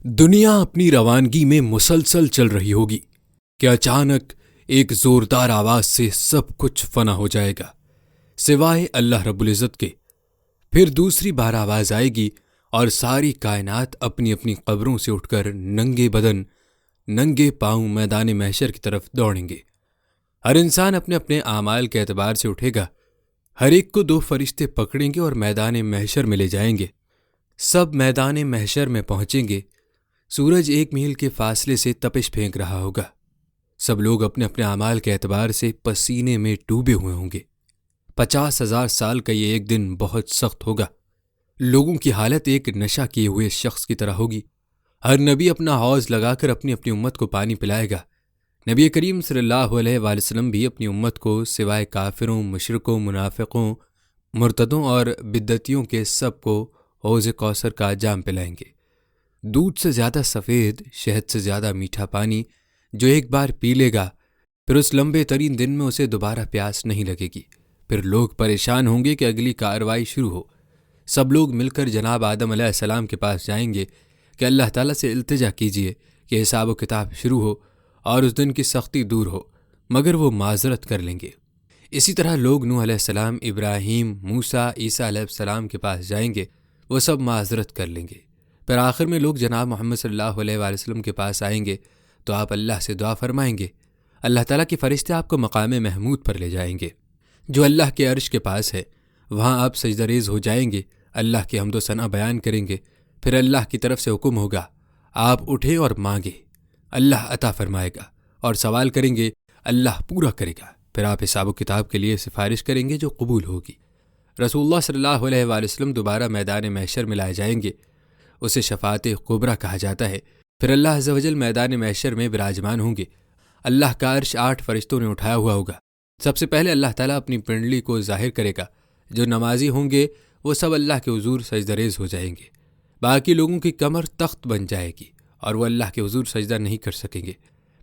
دنیا اپنی روانگی میں مسلسل چل رہی ہوگی کہ اچانک ایک زوردار آواز سے سب کچھ فنا ہو جائے گا سوائے اللہ رب العزت کے۔ پھر دوسری بار آواز آئے گی اور ساری کائنات اپنی اپنی قبروں سے اٹھ کر ننگے بدن ننگے پاؤں میدان محشر کی طرف دوڑیں گے۔ ہر انسان اپنے اپنے اعمال کے اعتبار سے اٹھے گا۔ ہر ایک کو 2 فرشتے پکڑیں گے اور میدان محشر میں لے جائیں گے۔ سب میدان محشر میں پہنچیں گے۔ سورج 1 میل کے فاصلے سے تپش پھینک رہا ہوگا۔ سب لوگ اپنے اپنے اعمال کے اعتبار سے پسینے میں ڈوبے ہوئے ہوں گے۔ 50,000 سال کا یہ ایک دن بہت سخت ہوگا۔ لوگوں کی حالت ایک نشہ کیے ہوئے شخص کی طرح ہوگی۔ ہر نبی اپنا حوض لگا کر اپنی اپنی امت کو پانی پلائے گا۔ نبی کریم صلی اللہ علیہ وآلہ وسلم بھی اپنی امت کو سوائے کافروں، مشرکوں، منافقوں، مرتدوں اور بدعتیوں کے سب کو حوض کوثر کا جام پلائیں گے۔ دودھ سے زیادہ سفید، شہد سے زیادہ میٹھا پانی جو ایک بار پی لے گا پھر اس لمبے ترین دن میں اسے دوبارہ پیاس نہیں لگے گی۔ پھر لوگ پریشان ہوں گے کہ اگلی کارروائی شروع ہو۔ سب لوگ مل کر جناب آدم علیہ السلام کے پاس جائیں گے کہ اللہ تعالیٰ سے التجا کیجیے کہ حساب و کتاب شروع ہو اور اس دن کی سختی دور ہو، مگر وہ معذرت کر لیں گے۔ اسی طرح لوگ نوح علیہ السلام، ابراہیم، موسیٰ، عیسیٰ علیہ السلام کے پاس جائیں گے، وہ سب معذرت کر لیں گے۔ پھر آخر میں لوگ جناب محمد صلی اللہ علیہ وآلہ وسلم کے پاس آئیں گے تو آپ اللہ سے دعا فرمائیں گے۔ اللہ تعالیٰ کے فرشتے آپ کو مقام محمود پر لے جائیں گے جو اللہ کے عرش کے پاس ہے۔ وہاں آپ سجدہ ریز ہو جائیں گے، اللہ کی حمد و ثنا بیان کریں گے۔ پھر اللہ کی طرف سے حکم ہوگا، آپ اٹھیں اور مانگیں، اللہ عطا فرمائے گا، اور سوال کریں گے، اللہ پورا کرے گا۔ پھر آپ حساب و کتاب کے لیے سفارش کریں گے جو قبول ہوگی۔ رسول اللہ صلی اللہ علیہ وآلہ وسلم دوبارہ میدان محشر میں لائے جائیں گے، اسے شفاعت کبریٰ کہا جاتا ہے۔ پھر اللہ عز و جل میدان محشر میں براجمان ہوں گے۔ اللہ کا عرش 8 فرشتوں نے اٹھایا ہوا ہوگا۔ سب سے پہلے اللہ تعالیٰ اپنی پنڈلی کو ظاہر کرے گا۔ جو نمازی ہوں گے وہ سب اللہ کے حضور سجدہ ریز ہو جائیں گے۔ باقی لوگوں کی کمر تخت بن جائے گی اور وہ اللہ کے حضور سجدہ نہیں کر سکیں گے۔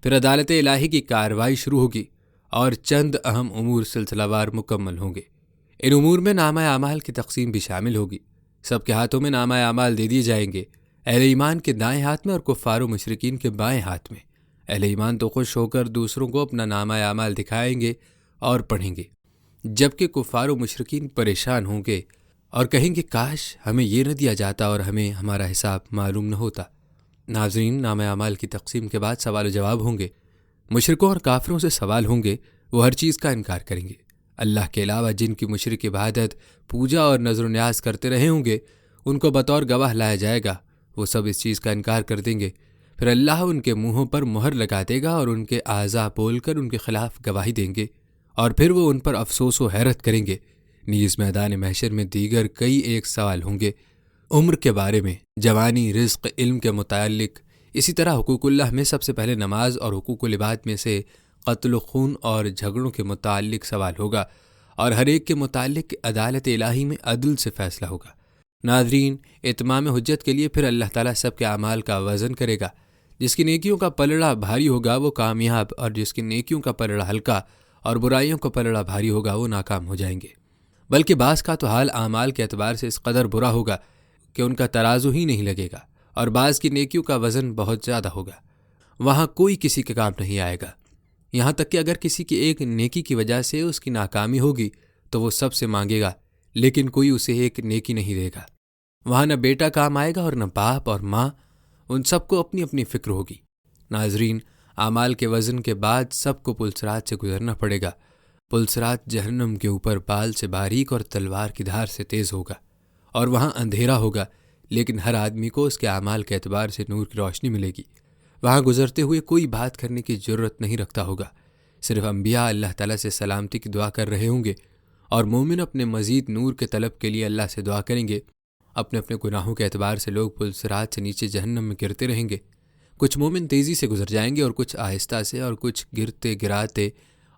پھر عدالت الہی کی کارروائی شروع ہوگی اور چند اہم امور سلسلہ وار مکمل ہوں گے۔ ان امور میں نامہ اعمال کی تقسیم بھی شامل ہوگی۔ سب کے ہاتھوں میں نامہ اعمال دے دیے جائیں گے، اہل ایمان کے دائیں ہاتھ میں اور کفار و مشرکین کے بائیں ہاتھ میں۔ اہل ایمان تو خوش ہو کر دوسروں کو اپنا نامہ اعمال دکھائیں گے اور پڑھیں گے، جبکہ کفار و مشرکین پریشان ہوں گے اور کہیں گے کاش ہمیں یہ نہ دیا جاتا اور ہمیں ہمارا حساب معلوم نہ ہوتا۔ ناظرین، نامہ اعمال کی تقسیم کے بعد سوال و جواب ہوں گے۔ مشرکوں اور کافروں سے سوال ہوں گے، وہ ہر چیز کا انکار کریں گے۔ اللہ کے علاوہ جن کی مشرک عبادت، پوجا اور نذر و نیاز کرتے رہے ہوں گے ان کو بطور گواہ لایا جائے گا، وہ سب اس چیز کا انکار کر دیں گے۔ پھر اللہ ان کے منہوں پر مہر لگا دے گا اور ان کے اعضاء بول کر ان کے خلاف گواہی دیں گے، اور پھر وہ ان پر افسوس و حیرت کریں گے۔ نیز میدان محشر میں دیگر کئی ایک سوال ہوں گے، عمر کے بارے میں، جوانی، رزق، علم کے متعلق۔ اسی طرح حقوق اللہ میں سب سے پہلے نماز اور حقوق العباد میں سے قتل و خون اور جھگڑوں کے متعلق سوال ہوگا، اور ہر ایک کے متعلق عدالت الہی میں عدل سے فیصلہ ہوگا۔ ناظرین، اتمام حجت کے لیے پھر اللہ تعالیٰ سب کے اعمال کا وزن کرے گا۔ جس کی نیکیوں کا پلڑا بھاری ہوگا وہ کامیاب، اور جس کی نیکیوں کا پلڑا ہلکا اور برائیوں کا پلڑا بھاری ہوگا وہ ناکام ہو جائیں گے۔ بلکہ بعض کا تو حال اعمال کے اعتبار سے اس قدر برا ہوگا کہ ان کا ترازو ہی نہیں لگے گا، اور بعض کی نیکیوں کا وزن بہت زیادہ ہوگا، وہاں کوئی کسی کے کام نہیں آئے گا۔ یہاں تک کہ اگر کسی کی ایک نیکی کی وجہ سے اس کی ناکامی ہوگی تو وہ سب سے مانگے گا، لیکن کوئی اسے ایک نیکی نہیں دے گا۔ وہاں نہ بیٹا کام آئے گا اور نہ باپ اور ماں، ان سب کو اپنی اپنی فکر ہوگی۔ ناظرین، اعمال کے وزن کے بعد سب کو پلسرات سے گزرنا پڑے گا۔ پلسرات جہنم کے اوپر بال سے باریک اور تلوار کی دھار سے تیز ہوگا، اور وہاں اندھیرا ہوگا، لیکن ہر آدمی کو اس کے اعمال کے اعتبار سے نور کی روشنی ملے گی۔ وہاں گزرتے ہوئے کوئی بات کرنے کی جرت نہیں رکھتا ہوگا، صرف انبیاء اللہ تعالیٰ سے سلامتی کی دعا کر رہے ہوں گے، اور مومن اپنے مزید نور کے طلب کے لیے اللہ سے دعا کریں گے۔ اپنے اپنے گناہوں کے اعتبار سے لوگ پلسرات سے نیچے جہنم میں گرتے رہیں گے۔ کچھ مومن تیزی سے گزر جائیں گے اور کچھ آہستہ سے، اور کچھ گرتے گراتے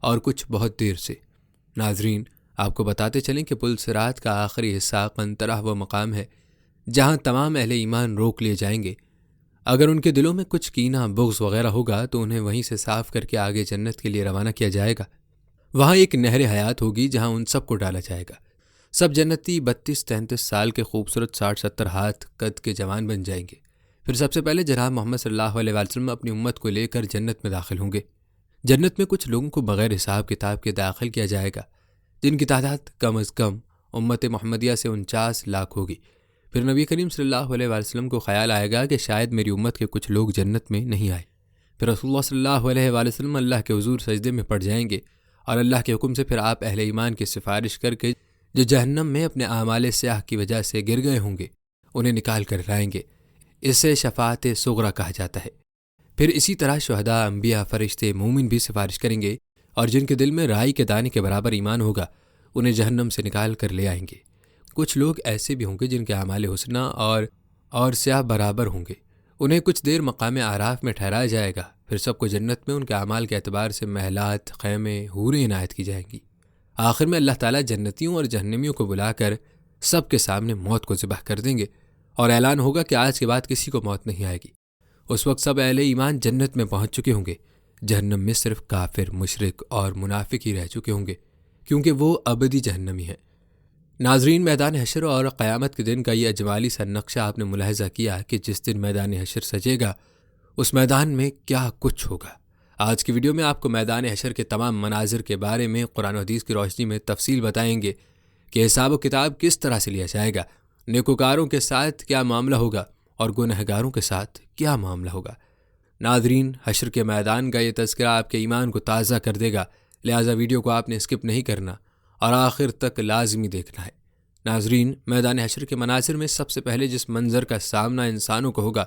اور کچھ بہت دیر سے۔ ناظرین، آپ کو بتاتے چلیں کہ پلسرات کا آخری حصہ قنطرہ وہ مقام ہے جہاں تمام اہل ایمان روک لیے جائیں گے۔ اگر ان کے دلوں میں کچھ کینہ، بغض وغیرہ ہوگا تو انہیں وہیں سے صاف کر کے آگے جنت کے لیے روانہ کیا جائے گا۔ وہاں ایک نہر حیات ہوگی جہاں ان سب کو ڈالا جائے گا۔ سب جنتی 32-33 سال کے خوبصورت 60-70 ہاتھ قد کے جوان بن جائیں گے۔ پھر سب سے پہلے جناب محمد صلی اللہ علیہ وسلم اپنی امت کو لے کر جنت میں داخل ہوں گے۔ جنت میں کچھ لوگوں کو بغیر حساب کتاب کے داخل کیا جائے گا، جن کی تعداد کم از کم امت محمدیہ سے 49 لاکھ ہوگی۔ پھر نبی کریم صلی اللہ علیہ وسلم کو خیال آئے گا کہ شاید میری امت کے کچھ لوگ جنت میں نہیں آئے۔ پھر رسول اللہ صلی اللہ علیہ وسلم اللہ کے حضور سجدے میں پڑ جائیں گے، اور اللہ کے حکم سے پھر آپ اہل ایمان کی سفارش کر کے جو جہنم میں اپنے اعمال سیاہ کی وجہ سے گر گئے ہوں گے انہیں نکال کر لائیں گے۔ اسے شفاعت صغریٰ کہا جاتا ہے۔ پھر اسی طرح شہداء، انبیاء، فرشتے، مومن بھی سفارش کریں گے، اور جن کے دل میں رائی کے دانے کے برابر ایمان ہوگا انہیں جہنم سے نکال کر لے آئیں گے۔ کچھ لوگ ایسے بھی ہوں گے جن کے اعمال حسنہ اور سیاہ برابر ہوں گے، انہیں کچھ دیر مقام اعراف میں ٹھہرایا جائے گا۔ پھر سب کو جنت میں ان کے اعمال کے اعتبار سے محلات، خیمے، حوریں عنایت کی جائیں گی۔ آخر میں اللہ تعالیٰ جنتیوں اور جہنمیوں کو بلا کر سب کے سامنے موت کو ذبح کر دیں گے، اور اعلان ہوگا کہ آج کے بعد کسی کو موت نہیں آئے گی۔ اس وقت سب اہل ایمان جنت میں پہنچ چکے ہوں گے، جہنم میں صرف کافر، مشرک اور منافق ہی رہ چکے ہوں گے، کیونکہ وہ ابدی جہنمی ہیں۔ ناظرین، میدان حشر اور قیامت کے دن کا یہ اجمالی سا نقشہ آپ نے ملاحظہ کیا کہ جس دن میدان حشر سجے گا اس میدان میں کیا کچھ ہوگا۔ آج کی ویڈیو میں آپ کو میدان حشر کے تمام مناظر کے بارے میں قرآن و حدیث کی روشنی میں تفصیل بتائیں گے کہ حساب و کتاب کس طرح سے لیا جائے گا، نیکوکاروں کے ساتھ کیا معاملہ ہوگا اور گنہگاروں کے ساتھ کیا معاملہ ہوگا۔ ناظرین، حشر کے میدان کا یہ تذکرہ آپ کے ایمان کو تازہ کر دے گا، لہٰذا ویڈیو کو آپ نے اسکپ نہیں کرنا اور آخر تک لازمی دیکھنا ہے۔ ناظرین، میدان حشر کے مناظر میں سب سے پہلے جس منظر کا سامنا انسانوں کو ہوگا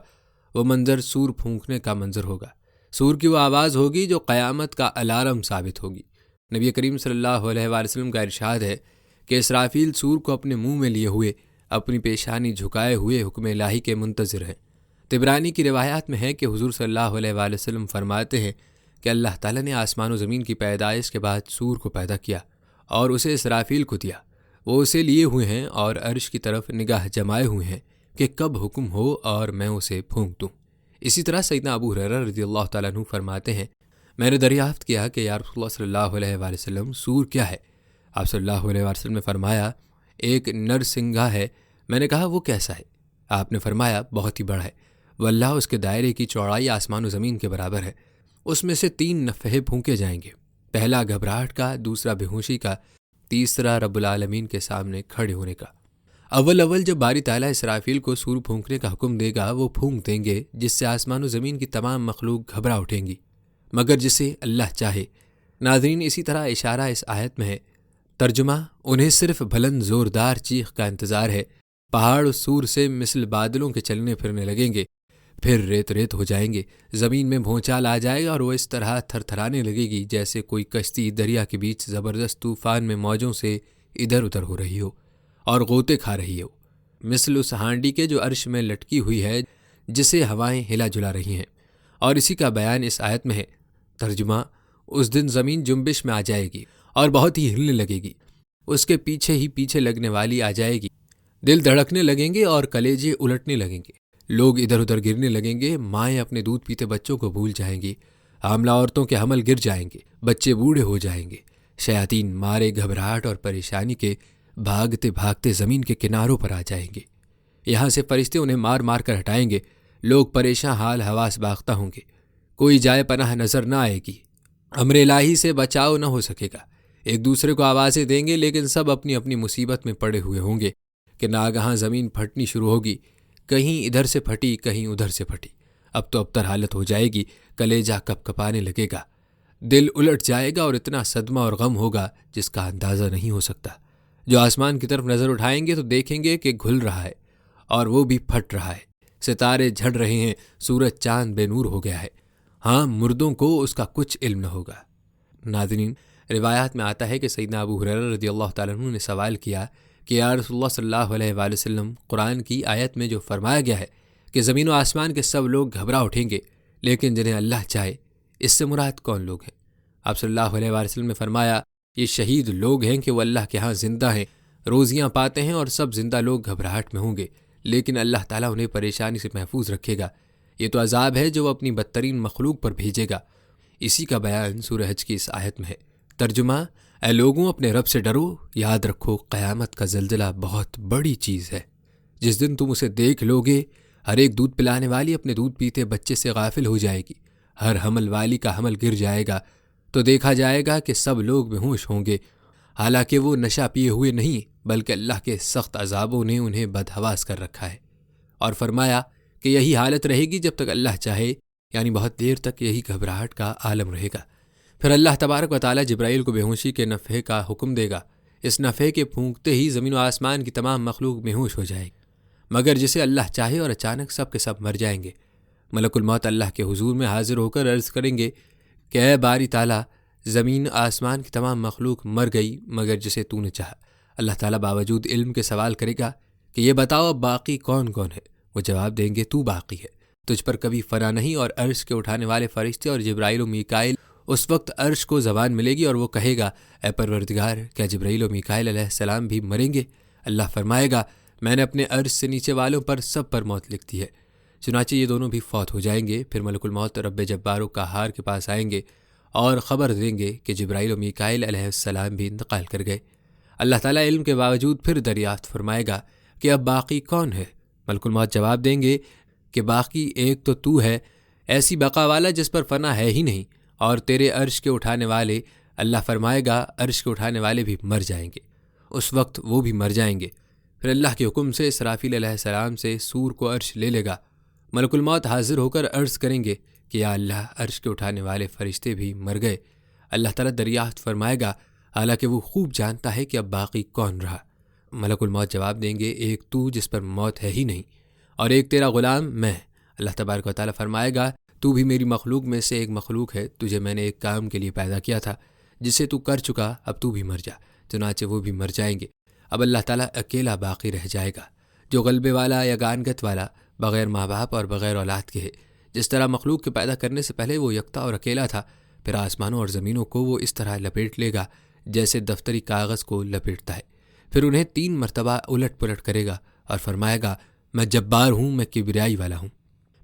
وہ منظر سور پھونکنے کا منظر ہوگا۔ سور کی وہ آواز ہوگی جو قیامت کا الارم ثابت ہوگی۔ نبی کریم صلی اللہ علیہ وسلم کا ارشاد ہے کہ اسرافیل سور کو اپنے منہ میں لیے ہوئے اپنی پیشانی جھکائے ہوئے حکم الہی کے منتظر ہیں۔ طبرانی کی روایات میں ہے کہ حضور صلی اللہ علیہ وسلم فرماتے ہیں کہ اللہ تعالیٰ نے آسمان و زمین کی پیدائش کے بعد سور کو پیدا کیا اور اسے اسرافیل کو دیا۔ وہ اسے لیے ہوئے ہیں اور عرش کی طرف نگاہ جمائے ہوئے ہیں کہ کب حکم ہو اور میں اسے پھونک دوں۔ اسی طرح سیدنا ابو ہریرہ رضی اللہ تعالیٰ عنہ فرماتے ہیں، میں نے دریافت کیا کہ یا رسول اللہ صلی اللہ علیہ وسلم سور کیا ہے؟ آپ صلی اللہ علیہ وسلم نے فرمایا، ایک نرسنگھا ہے۔ میں نے کہا وہ کیسا ہے؟ آپ نے فرمایا بہت ہی بڑا ہے، واللہ اس کے دائرے کی چوڑائی آسمان و زمین کے برابر ہے۔ اس میں سے 3 نفحے پھونکے جائیں گے، پہلا گھبراہٹ کا، دوسرا بے ہوشی کا، تیسرا رب العالمین کے سامنے کھڑے ہونے کا۔ اول جب باری تعالیٰ اسرافیل کو سور پھونکنے کا حکم دے گا وہ پھونک دیں گے، جس سے آسمان و زمین کی تمام مخلوق گھبرا اٹھیں گی مگر جسے اللہ چاہے۔ ناظرین، اسی طرح اشارہ اس آیت میں ہے۔ ترجمہ، انہیں صرف بلند زوردار چیخ کا انتظار ہے، پہاڑ اس سور سے مثل بادلوں کے چلنے پھرنے لگیں گے، پھر ریت ریت ہو جائیں گے، زمین میں بھونچال آ جائے گا اور وہ اس طرح تھر تھرانے لگے گی جیسے کوئی کشتی دریا کے بیچ زبردست طوفان میں موجوں سے ادھر ادھر ہو رہی ہو اور غوطے کھا رہی ہو، مثل اس ہانڈی کے جو عرش میں لٹکی ہوئی ہے جسے ہوائیں ہلا جلا رہی ہیں، اور اسی کا بیان اس آیت میں ہے۔ ترجمہ، اس دن زمین جنبش میں آ جائے گی اور بہت ہی ہلنے لگے گی، اس کے پیچھے ہی پیچھے لگنے والی آ جائے گی، دل دھڑکنے لگیں گے اور کلیجے الٹنے لگیں گے، لوگ ادھر ادھر گرنے لگیں گے، مائیں اپنے دودھ پیتے بچوں کو بھول جائیں گی، حاملہ عورتوں کے حمل گر جائیں گے، بچے بوڑھے ہو جائیں گے، شیاطین مارے گھبراہٹ اور پریشانی کے بھاگتے بھاگتے زمین کے کناروں پر آ جائیں گے، یہاں سے فرشتے انہیں مار مار کر ہٹائیں گے، لوگ پریشان حال حواس باختہ ہوں گے، کوئی جائے پناہ نظر نہ آئے گی، امر الہی سے بچاؤ نہ ہو سکے گا، ایک دوسرے کو آوازیں دیں گے لیکن سب اپنی اپنی مصیبت میں پڑے ہوئے ہوں گے کہ ناگہاں زمین پھٹنی شروع ہوگی، کہیں ادھر سے پھٹی کہیں ادھر سے پھٹی، اب تو ابتر حالت ہو جائے گی، کلیجہ کپ کپانے لگے گا، دل الٹ جائے گا اور اتنا صدمہ اور غم ہوگا جس کا اندازہ نہیں ہو سکتا۔ جو آسمان کی طرف نظر اٹھائیں گے تو دیکھیں گے کہ گھل رہا ہے اور وہ بھی پھٹ رہا ہے، ستارے جھڑ رہے ہیں، سورج چاند بے نور ہو گیا ہے، ہاں مردوں کو اس کا کچھ علم نہ ہوگا۔ ناظرین، روایات میں آتا ہے کہ سیدنا ابو ہریرہ رضی اللہ تعالیٰ عنہ نے سوال کیا کہ یا رسول اللہ صلی اللہ علیہ وآلہ وسلم، قرآن کی آیت میں جو فرمایا گیا ہے کہ زمین و آسمان کے سب لوگ گھبرا اٹھیں گے لیکن جنہیں اللہ چاہے، اس سے مراد کون لوگ ہیں؟ آپ صلی اللہ علیہ وآلہ وسلم نے فرمایا، یہ شہید لوگ ہیں کہ وہ اللہ کے ہاں زندہ ہیں، روزیاں پاتے ہیں اور سب زندہ لوگ گھبراہٹ میں ہوں گے لیکن اللہ تعالیٰ انہیں پریشانی سے محفوظ رکھے گا، یہ تو عذاب ہے جو وہ اپنی بدترین مخلوق پر بھیجے گا۔ اسی کا بیان سورہ حج کی اس آیت میں ہے۔ ترجمہ، اے لوگوں اپنے رب سے ڈرو، یاد رکھو قیامت کا زلزلہ بہت بڑی چیز ہے، جس دن تم اسے دیکھ لوگے ہر ایک دودھ پلانے والی اپنے دودھ پیتے بچے سے غافل ہو جائے گی، ہر حمل والی کا حمل گر جائے گا، تو دیکھا جائے گا کہ سب لوگ بے ہوش ہوں گے، حالانکہ وہ نشہ پیے ہوئے نہیں بلکہ اللہ کے سخت عذابوں نے انہیں بدحواس کر رکھا ہے۔ اور فرمایا کہ یہی حالت رہے گی جب تک اللہ چاہے، یعنی بہت دیر تک یہی گھبراہٹ کا عالم رہے گا۔ پھر اللہ تبارک و تعالیٰ جبرائیل کو بے ہوشی کے نفخے کا حکم دے گا۔ اس نفخے کے پھونکتے ہی زمین و آسمان کی تمام مخلوق بے ہوش ہو جائے گی مگر جسے اللہ چاہے، اور اچانک سب کے سب مر جائیں گے۔ ملک الموت اللہ کے حضور میں حاضر ہو کر عرض کریں گے کہ اے باری تعالیٰ، زمین آسمان کی تمام مخلوق مر گئی مگر جسے تو نے چاہا۔ اللہ تعالیٰ باوجود علم کے سوال کرے گا کہ یہ بتاؤ اب باقی کون کون ہے؟ وہ جواب دیں گے تو باقی ہے، تجھ پر کبھی فنا نہیں۔ اور عرش کے اٹھانے والے فرشتے اور جبرائیل و میکائیل، اس وقت عرش کو زبان ملے گی اور وہ کہے گا اے پروردگار، کیا جبرائیل و میکائیل علیہ السلام بھی مریں گے؟ اللہ فرمائے گا میں نے اپنے عرش سے نیچے والوں پر سب پر موت لکھ دی ہے، چنانچہ یہ دونوں بھی فوت ہو جائیں گے۔ پھر ملک الموت رب جبار و قہار کے پاس آئیں گے اور خبر دیں گے کہ جبرائیل و میکائیل علیہ السلام بھی انتقال کر گئے۔ اللہ تعالیٰ علم کے باوجود پھر دریافت فرمائے گا کہ اب باقی کون ہے؟ ملک الموت جواب دیں گے کہ باقی ایک تو ہے، ایسی بقا والا جس پر فنا ہے ہی نہیں، اور تیرے عرش کے اٹھانے والے۔ اللہ فرمائے گا عرش کے اٹھانے والے بھی مر جائیں گے، اس وقت وہ بھی مر جائیں گے۔ پھر اللہ کے حکم سے اسرافیل علیہ السلام سے سور کو عرش لے لے گا۔ ملک الموت حاضر ہو کر عرض کریں گے کہ یا اللہ، عرش کے اٹھانے والے فرشتے بھی مر گئے۔ اللہ تعالیٰ دریافت فرمائے گا حالانکہ وہ خوب جانتا ہے کہ اب باقی کون رہا۔ ملک الموت جواب دیں گے ایک تو جس پر موت ہے ہی نہیں، اور ایک تیرا غلام میں۔ اللہ تبارک و تعالیٰ فرمائے گا تو بھی میری مخلوق میں سے ایک مخلوق ہے، تجھے میں نے ایک کام کے لیے پیدا کیا تھا جسے تو کر چکا، اب تو بھی مر جا۔ چنانچہ وہ بھی مر جائیں گے۔ اب اللہ تعالیٰ اکیلا باقی رہ جائے گا، جو غلبے والا یا گانگت والا، بغیر ماں باپ اور بغیر اولاد کے ہے۔ جس طرح مخلوق کے پیدا کرنے سے پہلے وہ یکتا اور اکیلا تھا، پھر آسمانوں اور زمینوں کو وہ اس طرح لپیٹ لے گا جیسے دفتری کاغذ کو لپیٹتا ہے۔ پھر انہیں 3 مرتبہ الٹ پلٹ کرے گا اور فرمائے گا میں جبار ہوں، میں کبریائی والا ہوں۔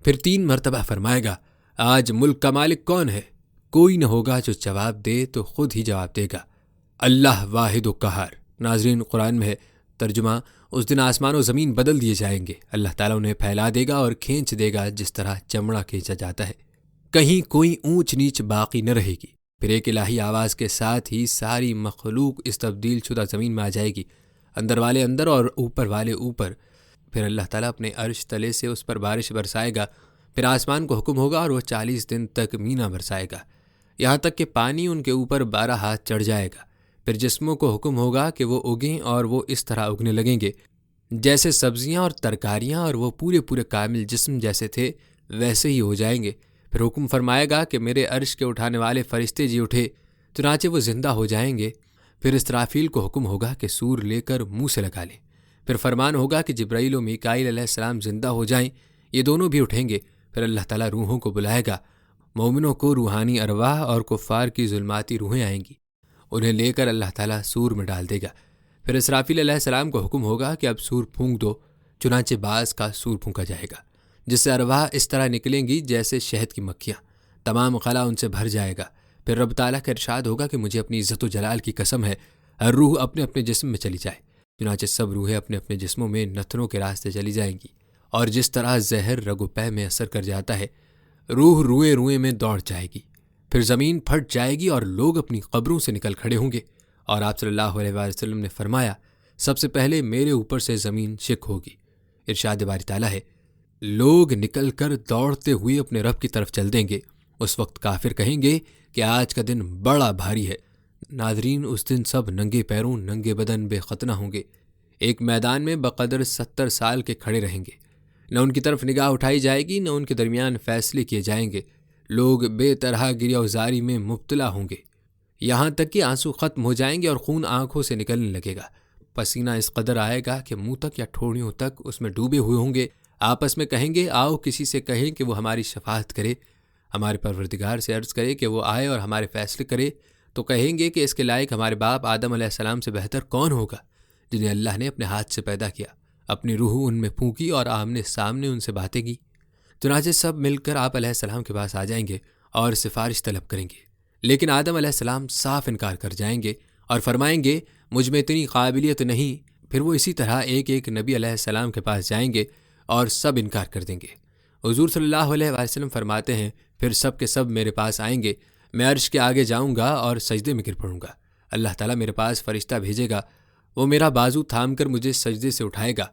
پھر 3 مرتبہ فرمائے گا آج ملک کا مالک کون ہے؟ کوئی نہ ہوگا جو جواب دے تو خود ہی جواب دے گا، اللہ واحد و قہار۔ ناظرین، قرآن میں ہے ترجمہ، اس دن آسمان و زمین بدل دیے جائیں گے، اللہ تعالیٰ انہیں پھیلا دے گا اور کھینچ دے گا جس طرح چمڑا کھینچا جاتا ہے، کہیں کوئی اونچ نیچ باقی نہ رہے گی۔ پھر ایک الہی آواز کے ساتھ ہی ساری مخلوق اس تبدیل شدہ زمین میں آ جائے گی، اندر والے اندر اور اوپر والے اوپر۔ پھر اللہ تعالیٰ اپنے عرش تلے سے اس پر بارش برسائے گا، پھر آسمان کو حکم ہوگا اور وہ 40 دن تک مینا برسائے گا، یہاں تک کہ پانی ان کے اوپر 12 ہاتھ چڑھ جائے گا۔ پھر جسموں کو حکم ہوگا کہ وہ اگیں، اور وہ اس طرح اگنے لگیں گے جیسے سبزیاں اور ترکاریاں، اور وہ پورے کامل جسم جیسے تھے ویسے ہی ہو جائیں گے۔ پھر حکم فرمائے گا کہ میرے عرش کے اٹھانے والے فرشتے جی اٹھے، چنانچہ وہ زندہ ہو جائیں گے۔ پھر اسرافیل کو حکم ہوگا کہ سور لے کر منہ سے لگا لیں۔ پھر فرمان ہوگا کہ جبرائیل و میکائیل علیہ السلام زندہ ہو جائیں، یہ دونوں بھی اٹھیں گے۔ پھر اللہ تعالیٰ روحوں کو بلائے گا، مومنوں کو روحانی ارواح اور کفار کی ظلماتی روحیں آئیں گی، انہیں لے کر اللہ تعالیٰ سور میں ڈال دے گا۔ پھر اسرافیل علیہ السلام کو حکم ہوگا کہ اب سور پھونک دو، چنانچہ بعض کا سور پھونکا جائے گا، جس سے ارواح اس طرح نکلیں گی جیسے شہد کی مکھیاں، تمام خلا ان سے بھر جائے گا۔ پھر رب تعالیٰ کا ارشاد ہوگا کہ مجھے اپنی عزت و جلال کی قسم ہے، ہر روح اپنے اپنے جسم میں چلی جائے۔ چنانچہ سب روحیں اپنے اپنے جسموں میں نتھنوں کے راستے چلی جائیں گی، اور جس طرح زہر رگ و پے میں اثر کر جاتا ہے، روح روئے روئے میں دوڑ جائے گی۔ پھر زمین پھٹ جائے گی اور لوگ اپنی قبروں سے نکل کھڑے ہوں گے، اور آپ صلی اللہ علیہ وآلہ وسلم نے فرمایا سب سے پہلے میرے اوپر سے زمین شک ہوگی۔ ارشاد باری تعالیٰ ہے لوگ نکل کر دوڑتے ہوئے اپنے رب کی طرف چل دیں گے، اس وقت کافر کہیں گے کہ آج کا دن بڑا بھاری ہے۔ ناظرین، اس دن سب ننگے پیروں ننگے بدن بے ختنہ ہوں گے، ایک میدان میں بقدر 70 سال کے کھڑے رہیں گے، نہ ان کی طرف نگاہ اٹھائی جائے گی، نہ ان کے درمیان فیصلے کیے جائیں گے۔ لوگ بے طرح گریہ وزاری میں مبتلا ہوں گے، یہاں تک کہ آنسو ختم ہو جائیں گے اور خون آنکھوں سے نکلنے لگے گا، پسینہ اس قدر آئے گا کہ منہ تک یا ٹھوڑیوں تک اس میں ڈوبے ہوئے ہوں گے۔ آپس میں کہیں گے آؤ کسی سے کہیں کہ وہ ہماری شفاعت کرے، ہمارے پروردگار سے عرض کرے کہ وہ آئے اور ہمارے فیصلے کرے، تو کہیں گے کہ اس کے لائق ہمارے باپ آدم علیہ السلام سے بہتر کون ہوگا، جنہیں اللہ نے اپنے ہاتھ سے پیدا کیا، اپنی روح ان میں پھونکی اور آمنے سامنے ان سے باتیں کی۔ چنانچہ سب مل کر آپ علیہ السلام کے پاس آ جائیں گے اور سفارش طلب کریں گے، لیکن آدم علیہ السلام صاف انکار کر جائیں گے اور فرمائیں گے مجھ میں اتنی قابلیت نہیں۔ پھر وہ اسی طرح ایک ایک نبی علیہ السلام کے پاس جائیں گے، اور سب انکار کر دیں گے۔ حضور صلی اللہ علیہ وآلہ وسلم فرماتے ہیں پھر سب کے سب میرے پاس آئیں گے، میں عرش کے آگے جاؤں گا اور سجدے میں گر پڑوں گا۔ اللہ تعالیٰ میرے پاس فرشتہ بھیجے گا، وہ میرا بازو تھام کر مجھے سجدے سے اٹھائے گا۔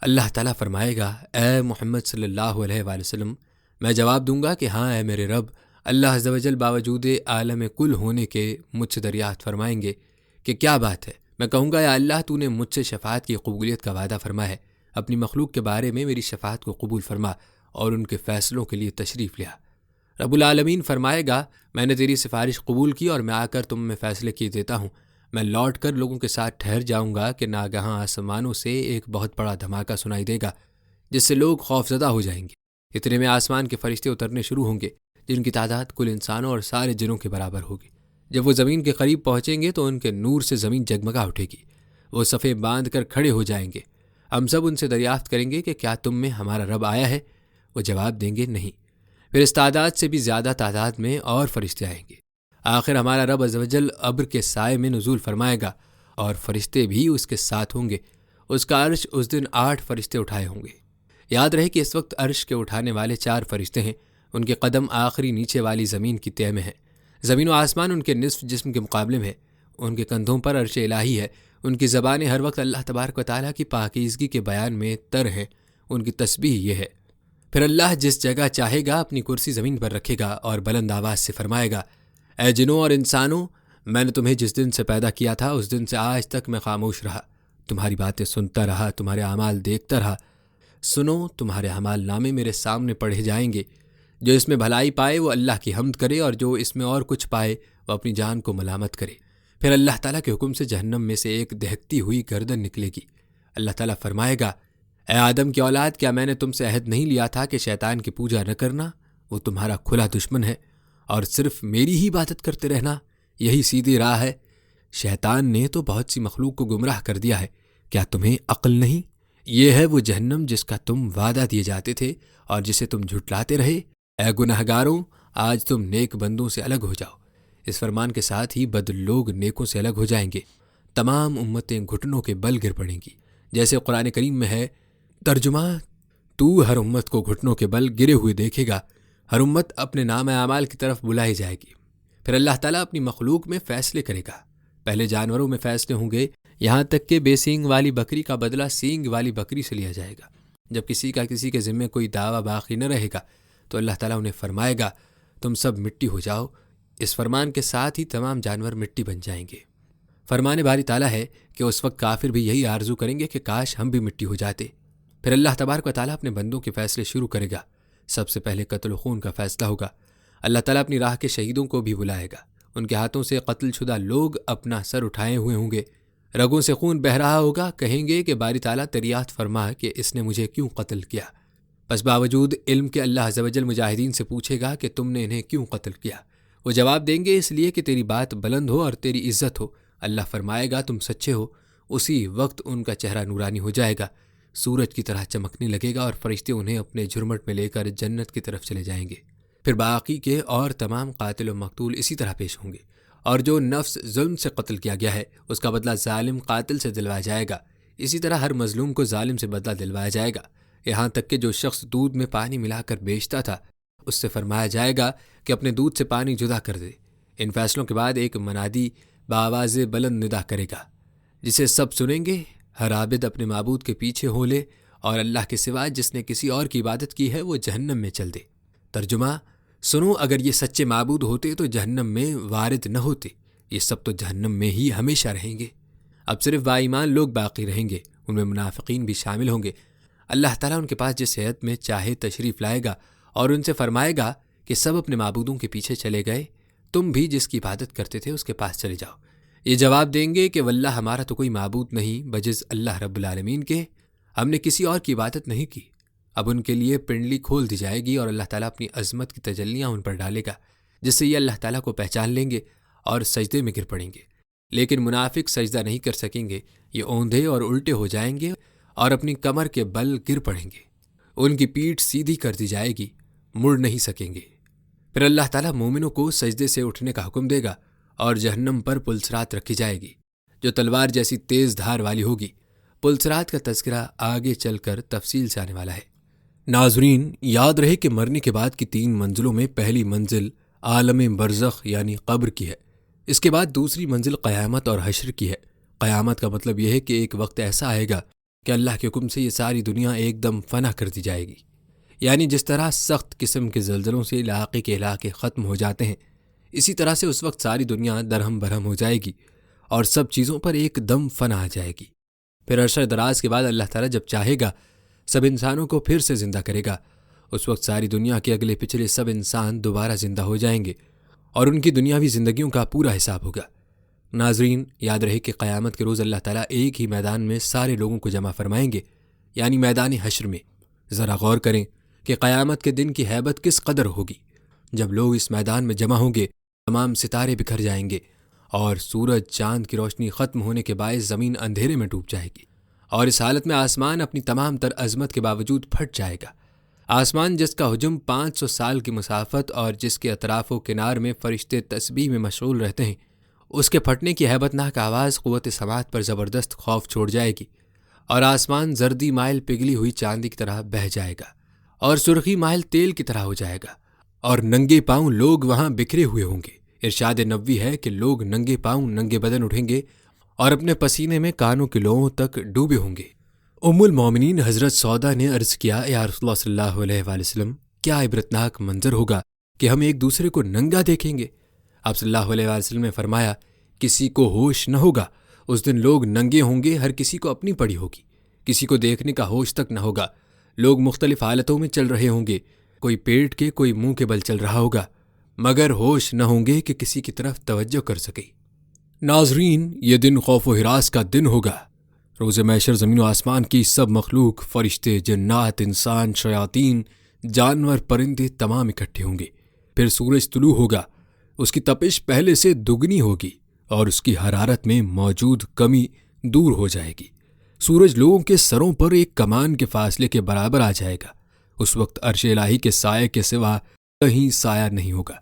اللہ تعالیٰ فرمائے گا اے محمد صلی اللہ علیہ وآلہ وسلم، میں جواب دوں گا کہ ہاں اے میرے رب۔ اللہ عز و جل باوجود عالم کل ہونے کے مجھ سے دریافت فرمائیں گے کہ کیا بات ہے؟ میں کہوں گا یا اللہ تو نے مجھ سے شفاعت کی قبولیت کا وعدہ فرمایا ہے، اپنی مخلوق کے بارے میں میری شفاعت کو قبول فرما اور ان کے فیصلوں کے لیے تشریف لیا۔ رب العالمین فرمائے گا میں نے تیری سفارش قبول کی اور میں آ کر تم میں فیصلے کیے دیتا ہوں۔ میں لوٹ کر لوگوں کے ساتھ ٹھہر جاؤں گا کہ ناگہاں آسمانوں سے ایک بہت بڑا دھماکہ سنائی دے گا جس سے لوگ خوفزدہ ہو جائیں گے۔ اتنے میں آسمان کے فرشتے اترنے شروع ہوں گے جن کی تعداد کل انسانوں اور سارے جنوں کے برابر ہوگی۔ جب وہ زمین کے قریب پہنچیں گے تو ان کے نور سے زمین جگمگا اٹھے گی، وہ صفیں باندھ کر کھڑے ہو جائیں گے۔ ہم سب ان سے دریافت کریں گے کہ کیا تم میں ہمارا رب آیا ہے؟ وہ جواب دیں گے نہیں۔ پھر اس تعداد سے بھی زیادہ تعداد میں اور فرشتے آئیں گے۔ آخر ہمارا رب عز و جل ابر کے سائے میں نزول فرمائے گا اور فرشتے بھی اس کے ساتھ ہوں گے۔ اس کا عرش اس دن 8 فرشتے اٹھائے ہوں گے۔ یاد رہے کہ اس وقت عرش کے اٹھانے والے 4 فرشتے ہیں، ان کے قدم آخری نیچے والی زمین کی تہ میں ہیں۔ زمین و آسمان ان کے نصف جسم کے مقابلے میں ہے، ان کے کندھوں پر عرش الہی ہے، ان کی زبانیں ہر وقت اللہ تبارک و تعالیٰ کی پاکیزگی کے بیان میں تر ہیں، ان کی تسبیح یہ ہے۔ پھر اللہ جس جگہ چاہے گا اپنی کرسی زمین پر رکھے گا اور بلند آواز سے فرمائے گا اے جنوں اور انسانوں، میں نے تمہیں جس دن سے پیدا کیا تھا اس دن سے آج تک میں خاموش رہا، تمہاری باتیں سنتا رہا، تمہارے اعمال دیکھتا رہا۔ سنو، تمہارے اعمال نامے میرے سامنے پڑھے جائیں گے۔ جو اس میں بھلائی پائے وہ اللہ کی حمد کرے اور جو اس میں اور کچھ پائے وہ اپنی جان کو ملامت کرے۔ پھر اللہ تعالیٰ کے حکم سے جہنم میں سے ایک دہکتی ہوئی گردن نکلے گی۔ اللہ تعالیٰ فرمائے گا اے آدم کی اولاد، کیا میں نے تم سے عہد نہیں لیا تھا کہ شیطان کی پوجا نہ کرنا؟ وہ تمہارا کھلا دشمن ہے اور صرف میری ہی عبادت کرتے رہنا، یہی سیدھی راہ ہے۔ شیطان نے تو بہت سی مخلوق کو گمراہ کر دیا ہے، کیا تمہیں عقل نہیں؟ یہ ہے وہ جہنم جس کا تم وعدہ دیے جاتے تھے اور جسے تم جھٹلاتے رہے۔ اے گناہگاروں، آج تم نیک بندوں سے الگ ہو جاؤ۔ اس فرمان کے ساتھ ہی بد لوگ نیکوں سے الگ ہو جائیں گے، تمام امتیں گھٹنوں کے بل گر پڑیں گی۔ جیسے قرآن کریم میں ہے، ترجمہ، تو ہر امت کو گھٹنوں کے بل گرے ہوئے دیکھے گا، ہر امت اپنے نام اعمال کی طرف بلائی جائے گی۔ پھر اللہ تعالیٰ اپنی مخلوق میں فیصلے کرے گا۔ پہلے جانوروں میں فیصلے ہوں گے، یہاں تک کہ بے سینگ والی بکری کا بدلہ سینگ والی بکری سے لیا جائے گا۔ جب کسی کا کسی کے ذمے کوئی دعویٰ باقی نہ رہے گا تو اللہ تعالیٰ انہیں فرمائے گا تم سب مٹی ہو جاؤ۔ اس فرمان کے ساتھ ہی تمام جانور مٹی بن جائیں گے۔ فرمان باری تعالیٰ ہے کہ اس وقت کافر بھی یہی آرزو کریں گے کہ کاش ہم بھی مٹی ہو جاتے۔ پھر اللہ تبارک و تعالیٰ اپنے بندوں کے فیصلے شروع کرے گا۔ سب سے پہلے قتل و خون کا فیصلہ ہوگا۔ اللہ تعالیٰ اپنی راہ کے شہیدوں کو بھی بلائے گا۔ ان کے ہاتھوں سے قتل شدہ لوگ اپنا سر اٹھائے ہوئے ہوں گے، رگوں سے خون بہہ رہا ہوگا، کہیں گے کہ باری تعالیٰ دریافت فرما کہ اس نے مجھے کیوں قتل کیا۔ بس باوجود علم کے اللہ عز و جل مجاہدین سے پوچھے گا کہ تم نے انہیں کیوں قتل کیا؟ وہ جواب دیں گے اس لیے کہ تیری بات بلند ہو اور تیری عزت ہو۔ اللہ فرمائے گا تم سچے ہو۔ اسی وقت ان کا چہرہ نورانی ہو جائے گا، سورج کی طرح چمکنے لگے گا اور فرشتے انہیں اپنے جھرمٹ میں لے کر جنت کی طرف چلے جائیں گے۔ پھر باقی کے اور تمام قاتل و مقتول اسی طرح پیش ہوں گے، اور جو نفس ظلم سے قتل کیا گیا ہے اس کا بدلہ ظالم قاتل سے دلوایا جائے گا۔ اسی طرح ہر مظلوم کو ظالم سے بدلہ دلوایا جائے گا، یہاں تک کہ جو شخص دودھ میں پانی ملا کر بیچتا تھا اس سے فرمایا جائے گا کہ اپنے دودھ سے پانی جدا کر دے۔ ان فیصلوں کے بعد ایک منادی بآواز بلند ندا کرے گا جسے سب سنیں گے، ہر عابد اپنے معبود کے پیچھے ہو لے اور اللہ کے سوا جس نے کسی اور کی عبادت کی ہے وہ جہنم میں چل دے۔ ترجمہ، سنو، اگر یہ سچے معبود ہوتے تو جہنم میں وارد نہ ہوتے، یہ سب تو جہنم میں ہی ہمیشہ رہیں گے۔ اب صرف با ایمان لوگ باقی رہیں گے، ان میں منافقین بھی شامل ہوں گے۔ اللہ تعالیٰ ان کے پاس جس ہیئت میں چاہے تشریف لائے گا اور ان سے فرمائے گا کہ سب اپنے معبودوں کے پیچھے چلے گئے، تم بھی جس کی عبادت کرتے تھے اس کے پاس چلے جاؤ۔ یہ جواب دیں گے کہ واللہ ہمارا تو کوئی معبود نہیں بجز اللہ رب العالمین کے، ہم نے کسی اور کی عبادت نہیں کی۔ اب ان کے لیے پنڈلی کھول دی جائے گی اور اللہ تعالیٰ اپنی عظمت کی تجلیاں ان پر ڈالے گا، جس سے یہ اللہ تعالیٰ کو پہچان لیں گے اور سجدے میں گر پڑیں گے۔ لیکن منافق سجدہ نہیں کر سکیں گے، یہ اوندھے اور الٹے ہو جائیں گے اور اپنی کمر کے بل گر پڑیں گے۔ ان کی پیٹھ سیدھی کر دی جائے گی، مڑ نہیں سکیں گے۔ پھر اللہ تعالیٰ مومنوں کو سجدے سے اٹھنے کا حکم دے گا اور جہنم پر پلسرات رکھی جائے گی جو تلوار جیسی تیز دھار والی ہوگی۔ پلسرات کا تذکرہ آگے چل کر تفصیل سے آنے والا ہے۔ ناظرین، یاد رہے کہ مرنے کے بعد کی 3 منزلوں میں پہلی منزل عالم برزخ یعنی قبر کی ہے، اس کے بعد دوسری منزل قیامت اور حشر کی ہے۔ قیامت کا مطلب یہ ہے کہ ایک وقت ایسا آئے گا کہ اللہ کے حکم سے یہ ساری دنیا ایک دم فنا کر دی جائے گی، یعنی جس طرح سخت قسم کے زلزلوں سے علاقے کے علاقے ختم ہو جاتے ہیں، اسی طرح سے اس وقت ساری دنیا درہم برہم ہو جائے گی اور سب چیزوں پر ایک دم فنا آ جائے گی۔ پھر عرصہ دراز کے بعد اللہ تعالیٰ جب چاہے گا سب انسانوں کو پھر سے زندہ کرے گا۔ اس وقت ساری دنیا کے اگلے پچھلے سب انسان دوبارہ زندہ ہو جائیں گے اور ان کی دنیاوی زندگیوں کا پورا حساب ہوگا۔ ناظرین، یاد رہے کہ قیامت کے روز اللہ تعالیٰ ایک ہی میدان میں سارے لوگوں کو جمع فرمائیں گے، یعنی میدان حشر میں۔ ذرا غور کریں کہ قیامت کے دن کی ہیبت کس قدر ہوگی۔ جب لوگ اس میدان میں جمع ہوں گے، تمام ستارے بکھر جائیں گے اور سورج چاند کی روشنی ختم ہونے کے باعث زمین اندھیرے میں ڈوب جائے گی، اور اس حالت میں آسمان اپنی تمام تر عظمت کے باوجود پھٹ جائے گا۔ آسمان جس کا حجم 500 سال کی مسافت اور جس کے اطراف و کنار میں فرشتے تسبیح میں مشغول رہتے ہیں، اس کے پھٹنے کی ہیبتناک آواز قوت سماعت پر زبردست خوف چھوڑ جائے گی، اور آسمان زردی مائل پگھلی ہوئی چاندی کی طرح بہہ جائے گا اور سرخی مائل تیل کی طرح ہو جائے گا، اور ننگے پاؤں لوگ وہاں بکھرے ہوئے ہوں گے۔ ارشاد نبوی ہے کہ لوگ ننگے پاؤں ننگے بدن اٹھیں گے اور اپنے پسینے میں کانوں کے لوہوں تک ڈوبے ہوں گے۔ ام المومنین حضرت سودا نے عرض کیا، یا رسول اللہ صلی اللہ علیہ وآلہ وسلم، کیا عبرتناک منظر ہوگا کہ ہم ایک دوسرے کو ننگا دیکھیں گے؟ آپ صلی اللہ علیہ وآلہ وسلم نے فرمایا، کسی کو ہوش نہ ہوگا، اس دن لوگ ننگے ہوں گے، ہر کسی کو اپنی پڑی ہوگی، کسی کو دیکھنے کا ہوش تک نہ ہوگا، لوگ مختلف حالتوں میں چل رہے ہوں گے، کوئی پیٹ کے کوئی منہ کے بل چل رہا ہوگا، مگر ہوش نہ ہوں گے کہ کسی کی طرف توجہ کر سکے۔ ناظرین، یہ دن خوف و ہراس کا دن ہوگا۔ روز محشر زمین و آسمان کی سب مخلوق، فرشتے، جنات، انسان، شیاطین، جانور، پرندے تمام اکٹھے ہوں گے۔ پھر سورج طلوع ہوگا، اس کی تپش پہلے سے دگنی ہوگی اور اس کی حرارت میں موجود کمی دور ہو جائے گی۔ سورج لوگوں کے سروں پر ایک کمان کے فاصلے کے برابر آ جائے گا۔ اس وقت عرش الہی کے سائے کے سوا کہیں سایہ نہیں ہوگا۔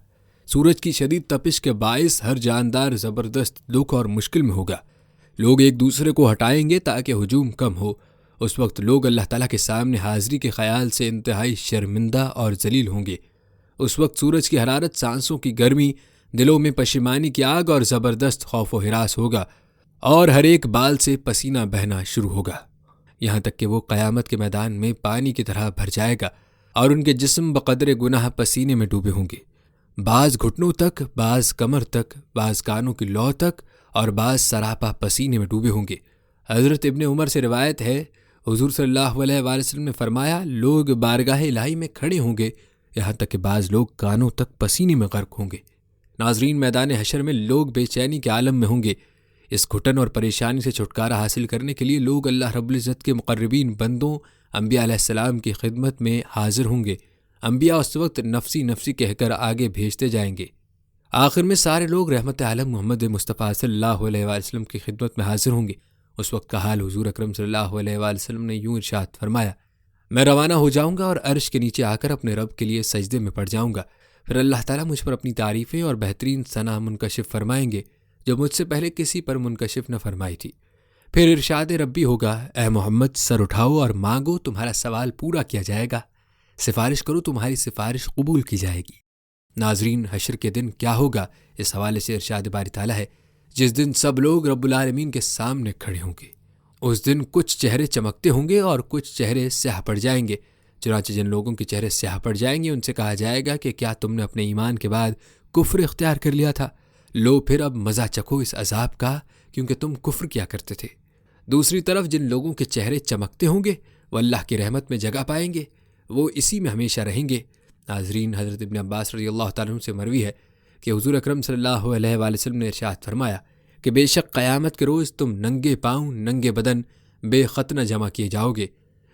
سورج کی شدید تپش کے باعث ہر جاندار زبردست دکھ اور مشکل میں ہوگا۔ لوگ ایک دوسرے کو ہٹائیں گے تاکہ ہجوم کم ہو۔ اس وقت لوگ اللہ تعالیٰ کے سامنے حاضری کے خیال سے انتہائی شرمندہ اور ذلیل ہوں گے۔ اس وقت سورج کی حرارت، سانسوں کی گرمی، دلوں میں پشیمانی کی آگ اور زبردست خوف و ہراس ہوگا، اور ہر ایک بال سے پسینہ بہنا شروع ہوگا، یہاں تک کہ وہ قیامت کے میدان میں پانی کی طرح بھر جائے گا اور ان کے جسم بقدر گناہ پسینے میں ڈوبے ہوں گے، بعض گھٹنوں تک، بعض کمر تک، بعض کانوں کی لو تک اور بعض سراپا پسینے میں ڈوبے ہوں گے۔ حضرت ابن عمر سے روایت ہے، حضور صلی اللہ علیہ وآلہ وسلم نے فرمایا، لوگ بارگاہ الہی میں کھڑے ہوں گے، یہاں تک کہ بعض لوگ کانوں تک پسینے میں غرق ہوں گے۔ ناظرین، میدان حشر میں لوگ بے چینی کے عالم میں ہوں گے۔ اس گھٹن اور پریشانی سے چھٹکارا حاصل کرنے کے لیے لوگ اللہ رب العزت کے مقربین بندوں انبیاء علیہ السلام کی خدمت میں حاضر ہوں گے۔ انبیاء اس وقت نفسی نفسی کہہ کر آگے بھیجتے جائیں گے۔ آخر میں سارے لوگ رحمت عالم محمد مصطفیٰ صلی اللہ علیہ وآلہ وسلم کی خدمت میں حاضر ہوں گے۔ اس وقت کا حال حضور اکرم صلی اللہ علیہ وآلہ وسلم نے یوں ارشاد فرمایا، میں روانہ ہو جاؤں گا اور عرش کے نیچے آ کر اپنے رب کے لیے سجدے میں پڑ جاؤں گا۔ پھر اللہ تعالیٰ مجھ پر اپنی تعریفیں اور بہترین ثنا منکشف فرمائیں گے جو مجھ سے پہلے کسی پر منکشف نہ فرمائی تھی۔ پھر ارشاد ربی ہوگا، اے محمد، سر اٹھاؤ اور مانگو، تمہارا سوال پورا کیا جائے گا، سفارش کرو، تمہاری سفارش قبول کی جائے گی۔ ناظرین، حشر کے دن کیا ہوگا، اس حوالے سے ارشاد باری تعالیٰ ہے، جس دن سب لوگ رب العالمین کے سامنے کھڑے ہوں گے۔ اس دن کچھ چہرے چمکتے ہوں گے اور کچھ چہرے سیاہ پڑ جائیں گے۔ چنانچہ جن لوگوں کے چہرے سیاہ پڑ جائیں گے ان سے کہا جائے گا کہ کیا تم نے اپنے ایمان کے بعد کفر اختیار کر لیا تھا؟ لو پھر اب مزہ چکھو اس عذاب کا، کیونکہ تم کفر کیا کرتے تھے۔ دوسری طرف جن لوگوں کے چہرے چمکتے ہوں گے وہ اللہ کی رحمت میں جگہ پائیں گے، وہ اسی میں ہمیشہ رہیں گے۔ ناظرین، حضرت ابن عباس رضی اللہ تعالیٰ عنہ سے مروی ہے کہ حضور اکرم صلی اللہ علیہ وآلہ وسلم نے ارشاد فرمایا کہ بے شک قیامت کے روز تم ننگے پاؤں ننگے بدن بے ختنہ جمع کیے جاؤ گے۔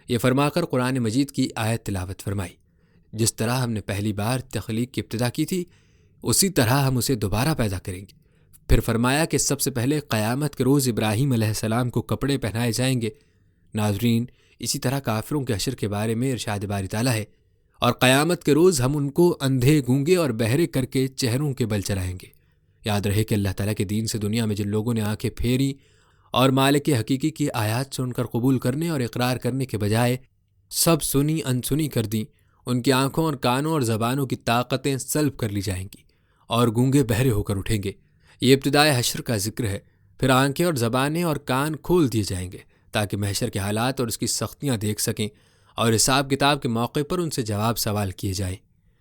یہ فرما کر قرآن مجید کی آیت تلاوت فرمائی، جس طرح ہم نے پہلی بار تخلیق کی ابتدا کی تھی اسی طرح ہم اسے دوبارہ پیدا کریں گے۔ پھر فرمایا کہ سب سے پہلے قیامت کے روز ابراہیم علیہ السلام کو کپڑے پہنائے جائیں گے۔ ناظرین، اسی طرح کافروں کے حشر کے بارے میں ارشاد باری تعالیٰ ہے، اور قیامت کے روز ہم ان کو اندھے، گونگے اور بہرے کر کے چہروں کے بل چلائیں گے۔ یاد رہے کہ اللہ تعالیٰ کے دین سے دنیا میں جن لوگوں نے آنکھیں پھیری اور مالک حقیقی کی آیات سن کر قبول کرنے اور اقرار کرنے کے بجائے سب سنی انسنی کر دیں، ان کی آنکھوں اور کانوں اور زبانوں کی طاقتیں سلب کر لی جائیں گی اور گونگے بہرے ہو کر اٹھیں گے۔ یہ ابتدائے حشر کا ذکر ہے۔ پھر آنکھیں اور زبانیں اور کان کھول دیے جائیں گے تاکہ محشر کے حالات اور اس کی سختیاں دیکھ سکیں اور حساب کتاب کے موقع پر ان سے جواب سوال کیے جائیں۔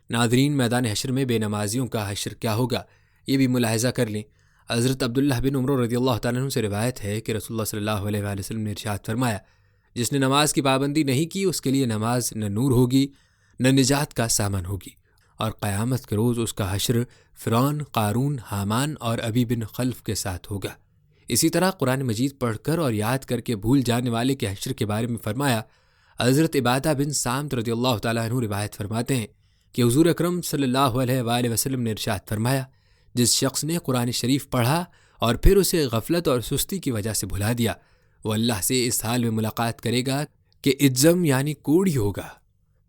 ناظرین، میدان حشر میں بے نمازیوں کا حشر کیا ہوگا یہ بھی ملاحظہ کر لیں۔ حضرت عبداللہ بن عمر رضی اللہ تعالیٰ عنہ سے روایت ہے کہ رسول اللہ صلی اللہ علیہ وآلہ وسلم نے ارشاد فرمایا، جس نے نماز کی پابندی نہیں کی اس کے لیے نماز نہ نور ہوگی نہ نجات کا سامان ہوگی، اور قیامت کے روز اس کا حشر فرعون، قارون، حامان اور ابی بن خلف کے ساتھ ہوگا۔ اسی طرح قرآن مجید پڑھ کر اور یاد کر کے بھول جانے والے کے حشر کے بارے میں فرمایا۔ حضرت عبادہ بن صامت رضی اللہ تعالیٰ عنہ روایت فرماتے ہیں کہ حضور اکرم صلی اللہ علیہ وآلہ وسلم نے ارشاد فرمایا، جس شخص نے قرآن شریف پڑھا اور پھر اسے غفلت اور سستی کی وجہ سے بھلا دیا، وہ اللہ سے اس حال میں ملاقات کرے گا کہ اجزم یعنی کوڑی ہوگا۔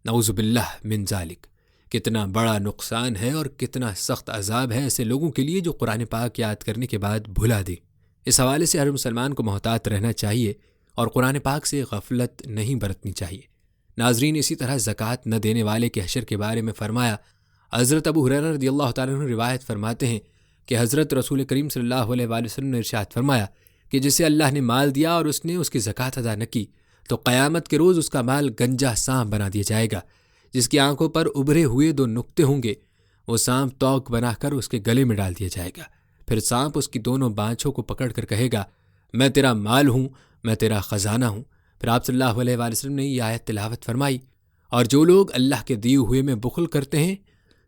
نعوذ باللہ من ذالک۔ کتنا بڑا نقصان ہے اور کتنا سخت عذاب ہے ایسے لوگوں کے لیے جو قرآن پاک یاد کرنے کے بعد بھلا دیں۔ اس حوالے سے ہر مسلمان کو محتاط رہنا چاہیے اور قرآن پاک سے غفلت نہیں برتنی چاہیے۔ ناظرین، اسی طرح زکوٰۃ نہ دینے والے کے حشر کے بارے میں فرمایا۔ حضرت ابو ہریرہ رضی اللہ تعالیٰ عنہ روایت فرماتے ہیں کہ حضرت رسول کریم صلی اللہ علیہ وآلہ وسلم نے ارشاد فرمایا کہ جسے اللہ نے مال دیا اور اس نے اس کی زکوٰۃ ادا نہ کی تو قیامت کے روز اس کا مال گنجا سانپ بنا دیا جائے گا، جس کی آنکھوں پر ابھرے ہوئے 2 نقطے ہوں گے۔ وہ سانپ توق بنا کر اس کے گلے میں ڈال دیا جائے گا۔ پھر سانپ اس کی دونوں بانچھوں کو پکڑ کر کہے گا، میں تیرا مال ہوں، میں تیرا خزانہ ہوں۔ پھر آپ صلی اللہ علیہ وآلہ وسلم نے یہ آیت تلاوت فرمائی، اور جو لوگ اللہ کے دیے ہوئے میں بخل کرتے ہیں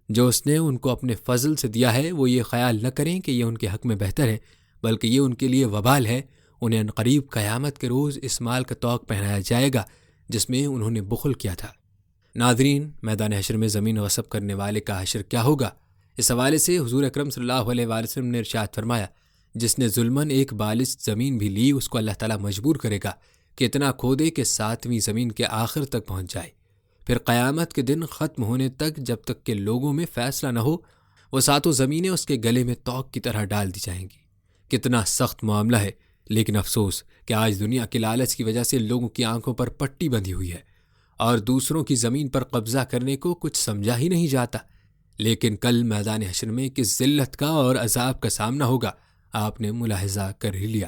جو اس نے ان کو اپنے فضل سے دیا ہے، وہ یہ خیال نہ کریں کہ یہ ان کے حق میں بہتر ہے، بلکہ یہ ان کے لیے وبال ہے۔ انہیں عنقریب قیامت کے روز اس مال کا طوق پہنایا جائے گا جس میں انہوں نے بخل کیا تھا۔ ناظرین، میدان حشر میں زمین غصب کرنے والے کا حشر کیا ہوگا؟ اس حوالے سے حضور اکرم صلی اللہ علیہ وآلہ وسلم نے ارشاد فرمایا، جس نے ظلماً ایک بالش زمین بھی لی اس کو اللہ تعالیٰ مجبور کرے گا کہ اتنا کھودے کہ 7ویں زمین کے آخر تک پہنچ جائے۔ پھر قیامت کے دن ختم ہونے تک جب تک کہ لوگوں میں فیصلہ نہ ہو، وہ 7 زمینیں اس کے گلے میں توق کی طرح ڈال دی جائیں گی۔ کتنا سخت معاملہ ہے، لیکن افسوس کہ آج دنیا کے لالچ کی وجہ سے لوگوں کی آنکھوں پر پٹی بندھی ہوئی ہے اور دوسروں کی زمین پر قبضہ کرنے کو کچھ سمجھا ہی نہیں جاتا۔ لیکن کل میدان حشر میں کس ذلت کا اور عذاب کا سامنا ہوگا آپ نے ملاحظہ کر ہی لیا۔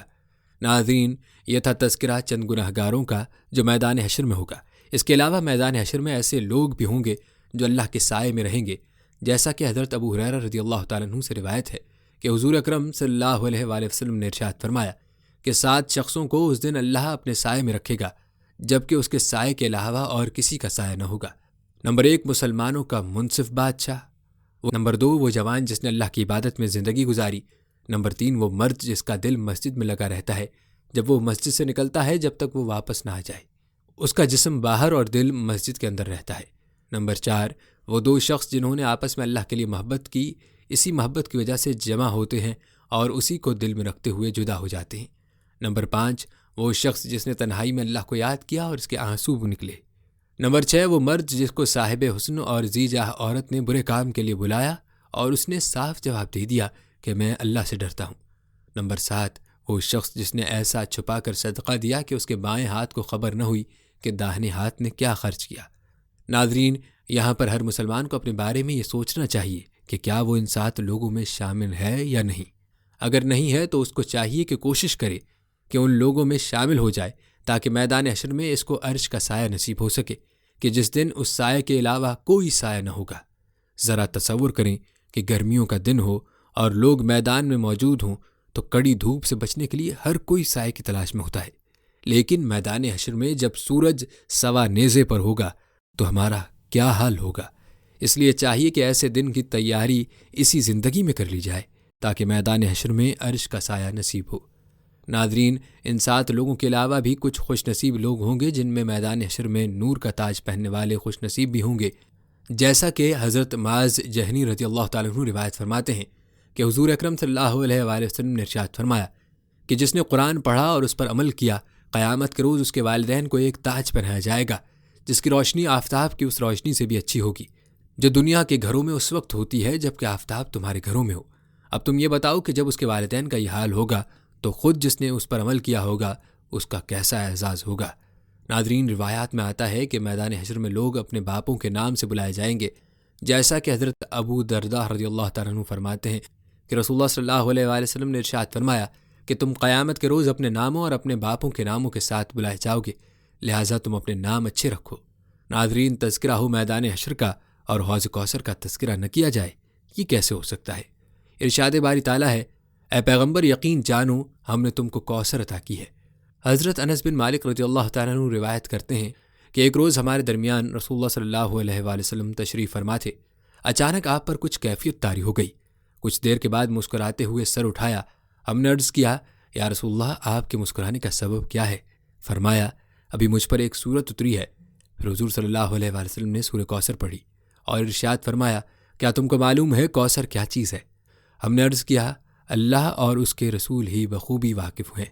ناظرین، یہ تھا تذکرہ چند گناہ گاروں کا جو میدان حشر میں ہوگا۔ اس کے علاوہ میدان حشر میں ایسے لوگ بھی ہوں گے جو اللہ کے سائے میں رہیں گے، جیسا کہ حضرت ابو ہریرہ رضی اللہ تعالیٰ عنہ سے روایت ہے کہ حضور اکرم صلی اللہ علیہ وآلہ وسلم نے ارشاد فرمایا کہ 7 شخصوں کو اس دن اللہ اپنے سائے میں رکھے گا جبکہ اس کے سائے کے علاوہ اور کسی کا سایہ نہ ہوگا۔ نمبر 1، مسلمانوں کا منصف بادشاہ۔ نمبر 2، وہ جوان جس نے اللہ کی عبادت میں زندگی گزاری۔ نمبر 3، وہ مرد جس کا دل مسجد میں لگا رہتا ہے جب وہ مسجد سے نکلتا ہے جب تک وہ واپس نہ آ جائے، اس کا جسم باہر اور دل مسجد کے اندر رہتا ہے۔ نمبر 4، وہ 2 شخص جنہوں نے آپس میں اللہ کے لیے محبت کی، اسی محبت کی وجہ سے جمع ہوتے ہیں اور اسی کو دل میں رکھتے ہوئے جدا ہو جاتے ہیں۔ نمبر 5، وہ شخص جس نے تنہائی میں اللہ کو یاد کیا اور اس کے آنسو نکلے۔ نمبر 6، وہ مرد جس کو صاحب حسن اور ذی جاہ عورت نے برے کام کے لیے بلایا اور اس نے صاف جواب دے دیا کہ میں اللہ سے ڈرتا ہوں۔ نمبر 7، وہ شخص جس نے ایسا چھپا کر صدقہ دیا کہ اس کے بائیں ہاتھ کو خبر نہ ہوئی کہ داہنے ہاتھ نے کیا خرچ کیا۔ ناظرین، یہاں پر ہر مسلمان کو اپنے بارے میں یہ سوچنا چاہیے کہ کیا وہ ان 7 لوگوں میں شامل ہے یا نہیں۔ اگر نہیں ہے تو اس کو چاہیے کہ کوشش کرے کہ ان لوگوں میں شامل ہو جائے تاکہ میدان حشر میں اس کو عرش کا سایہ نصیب ہو سکے کہ جس دن اس سائے کے علاوہ کوئی سایہ نہ ہوگا۔ ذرا تصور کریں کہ گرمیوں کا دن ہو اور لوگ میدان میں موجود ہوں تو کڑی دھوپ سے بچنے کے لیے ہر کوئی سائے کی تلاش میں ہوتا ہے، لیکن میدان حشر میں جب سورج سوا نیزے پر ہوگا تو ہمارا کیا حال ہوگا۔ اس لیے چاہیے کہ ایسے دن کی تیاری اسی زندگی میں کر لی جائے تاکہ میدان حشر میں عرش کا سایہ نصیب ہو۔ ناظرین، ان 7 لوگوں کے علاوہ بھی کچھ خوش نصیب لوگ ہوں گے جن میں میدان حشر میں نور کا تاج پہننے والے خوش نصیب بھی ہوں گے، جیسا کہ حضرت معاذ جہنی رضی اللہ تعالیٰ عنہ روایت فرماتے ہیں کہ حضور اکرم صلی اللہ علیہ وآلہ وسلم نے ارشاد فرمایا کہ جس نے قرآن پڑھا اور اس پر عمل کیا، قیامت کے روز اس کے والدین کو ایک تاج پہنایا جائے گا جس کی روشنی آفتاب کی اس روشنی سے بھی اچھی ہوگی جو دنیا کے گھروں میں اس وقت ہوتی ہے جب کہ آفتاب تمہارے گھروں میں ہو۔ اب تم یہ بتاؤ کہ جب اس کے والدین کا یہ حال ہوگا تو خود جس نے اس پر عمل کیا ہوگا اس کا کیسا اعزاز ہوگا۔ ناظرین، روایات میں آتا ہے کہ میدان حشر میں لوگ اپنے باپوں کے نام سے بلائے جائیں گے، جیسا کہ حضرت ابو درداء رضی اللہ تعالیٰ عنہ فرماتے ہیں کہ رسول اللہ صلی اللہ علیہ وآلہ وسلم نے ارشاد فرمایا کہ تم قیامت کے روز اپنے ناموں اور اپنے باپوں کے ناموں کے ساتھ بلائے جاؤ گے، لہٰذا تم اپنے نام اچھے رکھو۔ ناظرین، تذکرہ ہو میدان حشر کا اور حوض کوثر کا تذکرہ نہ کیا جائے، یہ کیسے ہو سکتا ہے؟ ارشاد باری تعالیٰ ہے، اے پیغمبر یقین جانو ہم نے تم کو کوثر عطا کی ہے۔ حضرت انس بن مالک رضی اللہ تعالیٰ عنہ روایت کرتے ہیں کہ ایک روز ہمارے درمیان رسول اللہ صلی اللہ علیہ وآلہ وسلم تشریف فرما تھے۔ اچانک آپ پر کچھ کیفیت طاری ہو گئی۔ کچھ دیر کے بعد مسکراتے ہوئے سر اٹھایا۔ ہم نے عرض کیا، یا رسول اللہ، آپ کے مسکرانے کا سبب کیا ہے؟ فرمایا، ابھی مجھ پر ایک سورت اتری ہے۔ پھر حضور صلی اللہ علیہ وآلہ وسلم نے سورہ کوثر پڑھی اور ارشاد فرمایا، کیا تم کو معلوم ہے کوثر کیا چیز ہے؟ ہم نے عرض کیا، اللہ اور اس کے رسول ہی بخوبی واقف ہیں۔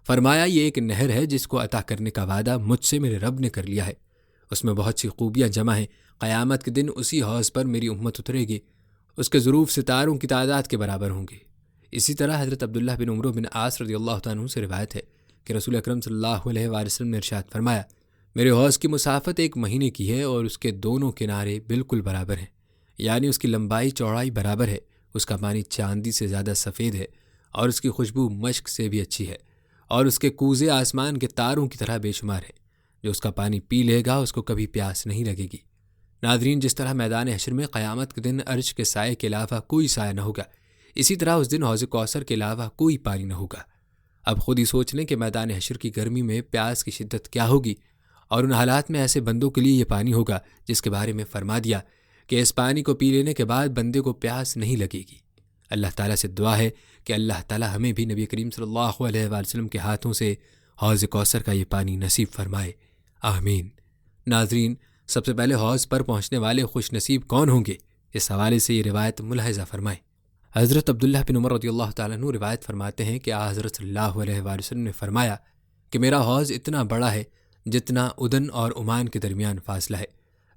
فرمایا، یہ ایک نہر ہے جس کو عطا کرنے کا وعدہ مجھ سے میرے رب نے کر لیا ہے، اس میں بہت سی خوبیاں جمع ہیں۔ قیامت کے دن اسی حوض پر میری امت اترے گی، اس کے ظروف ستاروں کی تعداد کے برابر ہوں گے۔ اسی طرح حضرت عبداللہ بن عمرو بن عاص رضی اللہ تعالیٰ عنہ سے روایت ہے کہ رسول اکرم صلی اللہ علیہ وآلہ وسلم نے ارشاد فرمایا، میرے حوض کی مسافت ایک مہینے کی ہے اور اس کے دونوں کنارے بالکل برابر ہیں، یعنی اس کی لمبائی چوڑائی برابر ہے، اس کا پانی چاندی سے زیادہ سفید ہے اور اس کی خوشبو مشک سے بھی اچھی ہے، اور اس کے کوزے آسمان کے تاروں کی طرح بے شمار ہیں۔ جو اس کا پانی پی لے گا اس کو کبھی پیاس نہیں لگے گی۔ ناظرین، جس طرح میدان حشر میں قیامت کے دن عرش کے سائے کے علاوہ کوئی سایہ نہ ہوگا، اسی طرح اس دن حوض کوثر کے علاوہ کوئی پانی نہ ہوگا۔ اب خود ہی سوچ لیں کہ میدان حشر کی گرمی میں پیاس کی شدت کیا ہوگی، اور ان حالات میں ایسے بندوں کے لیے یہ پانی ہوگا جس کے بارے میں فرما دیا کہ اس پانی کو پی لینے کے بعد بندے کو پیاس نہیں لگے گی۔ اللہ تعالیٰ سے دعا ہے کہ اللہ تعالیٰ ہمیں بھی نبی کریم صلی اللہ علیہ وآلہ وسلم کے ہاتھوں سے حوض کوثر کا یہ پانی نصیب فرمائے، آمین۔ ناظرین، سب سے پہلے حوض پر پہنچنے والے خوش نصیب کون ہوں گے؟ اس حوالے سے یہ روایت ملاحظہ فرمائیں۔ حضرت عبداللہ بن عمر رضی اللہ تعالیٰ عنہ روایت فرماتے ہیں کہ حضرت صلی اللہ علیہ وآلہ وسلم نے فرمایا کہ میرا حوض اتنا بڑا ہے جتنا ادن اور عمان کے درمیان فاصلہ ہے،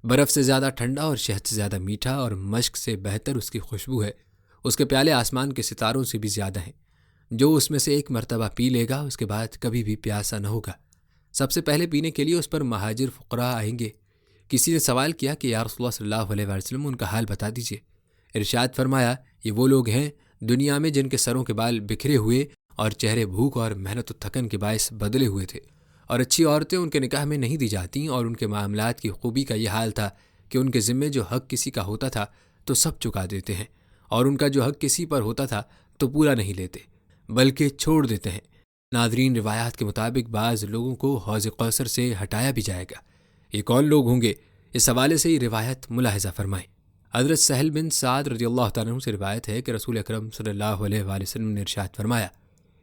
برف سے زیادہ ٹھنڈا اور شہد سے زیادہ میٹھا اور مشک سے بہتر اس کی خوشبو ہے، اس کے پیالے آسمان کے ستاروں سے بھی زیادہ ہیں۔ جو اس میں سے ایک مرتبہ پی لے گا اس کے بعد کبھی بھی پیاسا نہ ہوگا۔ سب سے پہلے پینے کے لیے اس پر مہاجر فقراء آئیں گے۔ کسی نے سوال کیا کہ یا رسول اللہ صلی اللہ علیہ وآلہ وسلم، ان کا حال بتا دیجیے۔ ارشاد فرمایا، یہ وہ لوگ ہیں دنیا میں جن کے سروں کے بال بکھرے ہوئے اور چہرے بھوک اور محنت و تھکن کے باعث بدلے ہوئے تھے، اور اچھی عورتیں ان کے نکاح میں نہیں دی جاتیں، اور ان کے معاملات کی خوبی کا یہ حال تھا کہ ان کے ذمے جو حق کسی کا ہوتا تھا تو سب چکا دیتے ہیں، اور ان کا جو حق کسی پر ہوتا تھا تو پورا نہیں لیتے بلکہ چھوڑ دیتے ہیں۔ ناظرین، روایات کے مطابق بعض لوگوں کو حوض کوثر سے ہٹایا بھی جائے گا۔ یہ کون لوگ ہوں گے؟ اس حوالے سے یہ روایت ملاحظہ فرمائیں۔ حضرت سہل بن سعد رضی اللہ تعالیٰ عنہ سے روایت ہے کہ رسول اکرم صلی اللہ علیہ وآلہ وسلم نے ارشاد فرمایا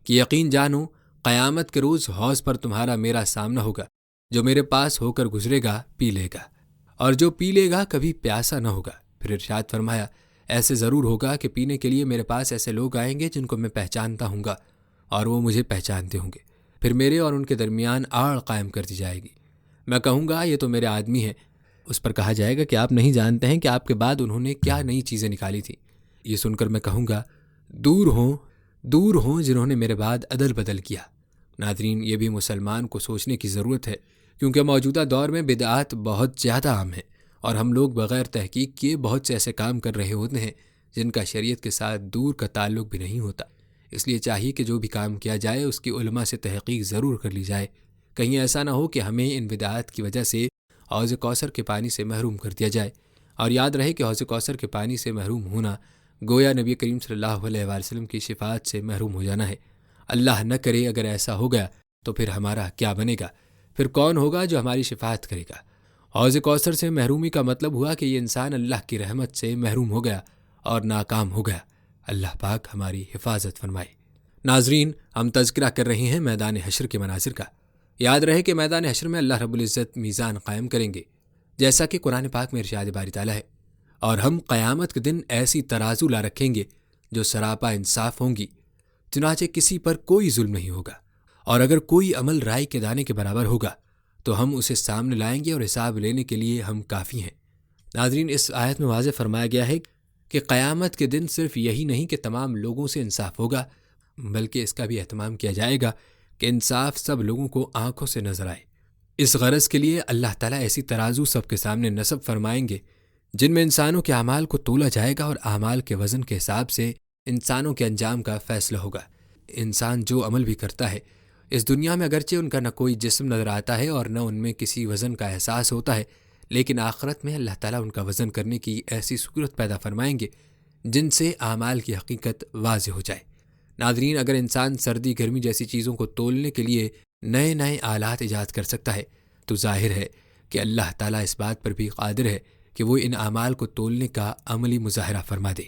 کہ یقین جانو قیامت کے روز حوض پر تمہارا میرا سامنا ہوگا، جو میرے پاس ہو کر گزرے گا پی لے گا، اور جو پی لے گا کبھی پیاسا نہ ہوگا۔ پھر ارشاد فرمایا، ایسے ضرور ہوگا کہ پینے کے لیے میرے پاس ایسے لوگ آئیں گے جن کو میں پہچانتا ہوں گا اور وہ مجھے پہچانتے ہوں گے۔ پھر میرے اور ان کے درمیان آڑ قائم کر دی جائے گی۔ میں کہوں گا یہ تو میرے آدمی ہیں۔ اس پر کہا جائے گا کہ آپ نہیں جانتے ہیں کہ آپ کے بعد انہوں نے کیا نئی چیزیں نکالی تھیں۔ یہ سن کر میں کہوں گا، دور ہوں جنہوں نے میرے بعد عدل بدل کیا۔ ناظرین، یہ بھی مسلمان کو سوچنے کی ضرورت ہے، کیونکہ موجودہ دور میں بدعات بہت زیادہ عام ہیں، اور ہم لوگ بغیر تحقیق کیے بہت سے ایسے کام کر رہے ہوتے ہیں جن کا شریعت کے ساتھ دور کا تعلق بھی نہیں ہوتا۔ اس لیے چاہیے کہ جو بھی کام کیا جائے اس کی علماء سے تحقیق ضرور کر لی جائے، کہیں ایسا نہ ہو کہ ہمیں ان بدعات کی وجہ سے حوض کوثر کے پانی سے محروم کر دیا جائے۔ اور یاد رہے کہ حوض کوثر کے پانی سے محروم ہونا گویا نبی کریم صلی اللہ علیہ وآلہ وسلم کی شفاعت سے محروم ہو جانا ہے۔ اللہ نہ کرے اگر ایسا ہو گیا تو پھر ہمارا کیا بنے گا؟ پھر کون ہوگا جو ہماری شفاعت کرے گا؟ حوض کوثر سے محرومی کا مطلب ہوا کہ یہ انسان اللہ کی رحمت سے محروم ہو گیا اور ناکام ہو گیا۔ اللہ پاک ہماری حفاظت فرمائے۔ ناظرین، ہم تذکرہ کر رہے ہیں میدان حشر کے مناظر کا۔ یاد رہے کہ میدان حشر میں اللہ رب العزت میزان قائم کریں گے، جیسا کہ قرآن پاک میں ارشاد باری تعالیٰ ہے، اور ہم قیامت کے دن ایسی ترازو لا رکھیں گے جو سراپا انصاف ہوں گی، چنانچہ کسی پر کوئی ظلم نہیں ہوگا، اور اگر کوئی عمل رائی کے دانے کے برابر ہوگا تو ہم اسے سامنے لائیں گے اور حساب لینے کے لیے ہم کافی ہیں۔ ناظرین، اس آیت میں واضح فرمایا گیا ہے کہ قیامت کے دن صرف یہی نہیں کہ تمام لوگوں سے انصاف ہوگا، بلکہ اس کا بھی اہتمام کیا جائے گا کہ انصاف سب لوگوں کو آنکھوں سے نظر آئے۔ اس غرض کے لیے اللہ تعالیٰ ایسی ترازو سب کے سامنے نصب فرمائیں گے جن میں انسانوں کے اعمال کو تولا جائے گا اور اعمال کے وزن کے حساب سے انسانوں کے انجام کا فیصلہ ہوگا۔ انسان جو عمل بھی کرتا ہے اس دنیا میں اگرچہ ان کا نہ کوئی جسم نظر آتا ہے اور نہ ان میں کسی وزن کا احساس ہوتا ہے، لیکن آخرت میں اللہ تعالیٰ ان کا وزن کرنے کی ایسی صورت پیدا فرمائیں گے جن سے اعمال کی حقیقت واضح ہو جائے۔ ناظرین، اگر انسان سردی گرمی جیسی چیزوں کو تولنے کے لیے نئے نئے آلات ایجاد کر سکتا ہے تو ظاہر ہے کہ اللہ تعالیٰ اس بات پر بھی قادر ہے کہ وہ ان اعمال کو تولنے کا عملی مظاہرہ فرما دے۔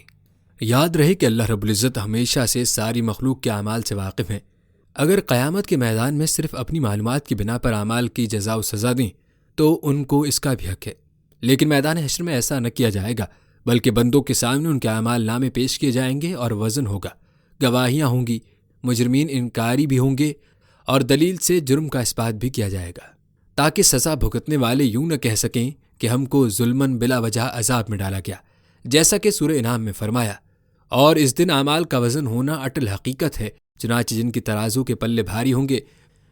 یاد رہے کہ اللہ رب العزت ہمیشہ سے ساری مخلوق کے اعمال سے واقف ہیں۔ اگر قیامت کے میدان میں صرف اپنی معلومات کی بنا پر اعمال کی جزا و سزا دیں تو ان کو اس کا بھی حق ہے، لیکن میدان حشر میں ایسا نہ کیا جائے گا، بلکہ بندوں کے سامنے ان کے اعمال نامے پیش کیے جائیں گے اور وزن ہوگا، گواہیاں ہوں گی، مجرمین انکاری بھی ہوں گے اور دلیل سے جرم کا اثبات بھی کیا جائے گا، تاکہ سزا بھگتنے والے یوں نہ کہہ سکیں کہ ہم کو ظلماً بلا وجہ عذاب میں ڈالا گیا، جیسا کہ سورہ انعام میں فرمایا۔ اور اس دن اعمال کا وزن ہونا اٹل حقیقت ہے، چنانچہ جن کی ترازو کے پلے بھاری ہوں گے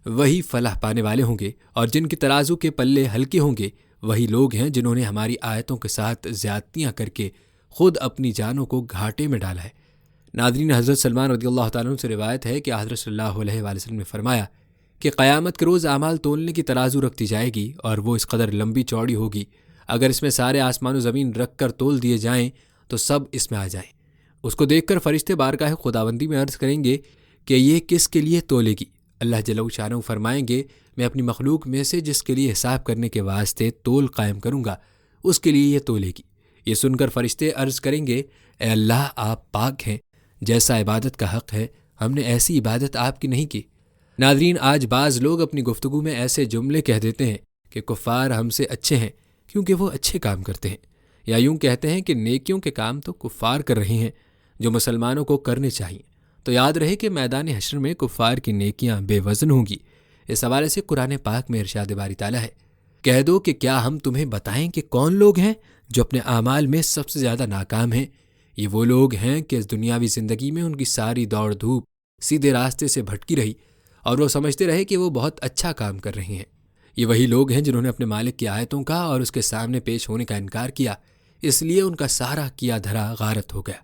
وہی فلاح پانے والے ہوں گے، اور جن کی ترازو کے پلے ہلکے ہوں گے وہی لوگ ہیں جنہوں نے ہماری آیتوں کے ساتھ زیادتیاں کر کے خود اپنی جانوں کو گھاٹے میں ڈالا ہے۔ ناظرین، حضرت سلمان رضی اللہ تعالیٰ عنہ سے روایت ہے کہ حضرت صلی اللہ علیہ وآلہ وسلم نے فرمایا کہ قیامت کے روز اعمال تولنے کی ترازو رکھتی جائے گی اور وہ اس قدر لمبی چوڑی ہوگی، اگر اس میں سارے آسمان و زمین رکھ کر تول دیے جائیں تو سب اس میں آ جائیں۔ اس کو دیکھ کر فرشتے بارگاہ خداوندی میں عرض کریں گے کہ یہ کس کے لیے تولے گی؟ اللہ جل شانہ فرمائیں گے، میں اپنی مخلوق میں سے جس کے لیے حساب کرنے کے واسطے تول قائم کروں گا اس کے لیے یہ تولے گی۔ یہ سن کر فرشتے عرض کریں گے، اے اللہ، آپ پاک ہیں، جیسا عبادت کا حق ہے ہم نے ایسی عبادت آپ کی نہیں کی۔ ناظرین، آج بعض لوگ اپنی گفتگو میں ایسے جملے کہہ دیتے ہیں کہ کفار ہم سے اچھے ہیں کیونکہ وہ اچھے کام کرتے ہیں، یا یوں کہتے ہیں کہ نیکیوں کے کام تو کفار کر رہے ہیں جو مسلمانوں کو کرنے چاہیے۔ تو یاد رہے کہ میدان حشر میں کفار کی نیکیاں بے وزن ہوں گی۔ اس حوالے سے قرآن پاک میں ارشاد باری تعالیٰ ہے، کہہ دو کہ کیا ہم تمہیں بتائیں کہ کون لوگ ہیں جو اپنے اعمال میں سب سے زیادہ ناکام ہیں؟ یہ وہ لوگ ہیں کہ اس دنیاوی زندگی میں ان کی ساری دوڑ دھوپ سیدھے راستے سے بھٹکی رہی اور وہ سمجھتے رہے کہ وہ بہت اچھا کام کر رہے ہیں۔ یہ وہی لوگ ہیں جنہوں نے اپنے مالک کی آیتوں کا اور اس کے سامنے پیش ہونے کا انکار کیا، اس لیے ان کا سارا کیا دھرا غارت ہو گیا۔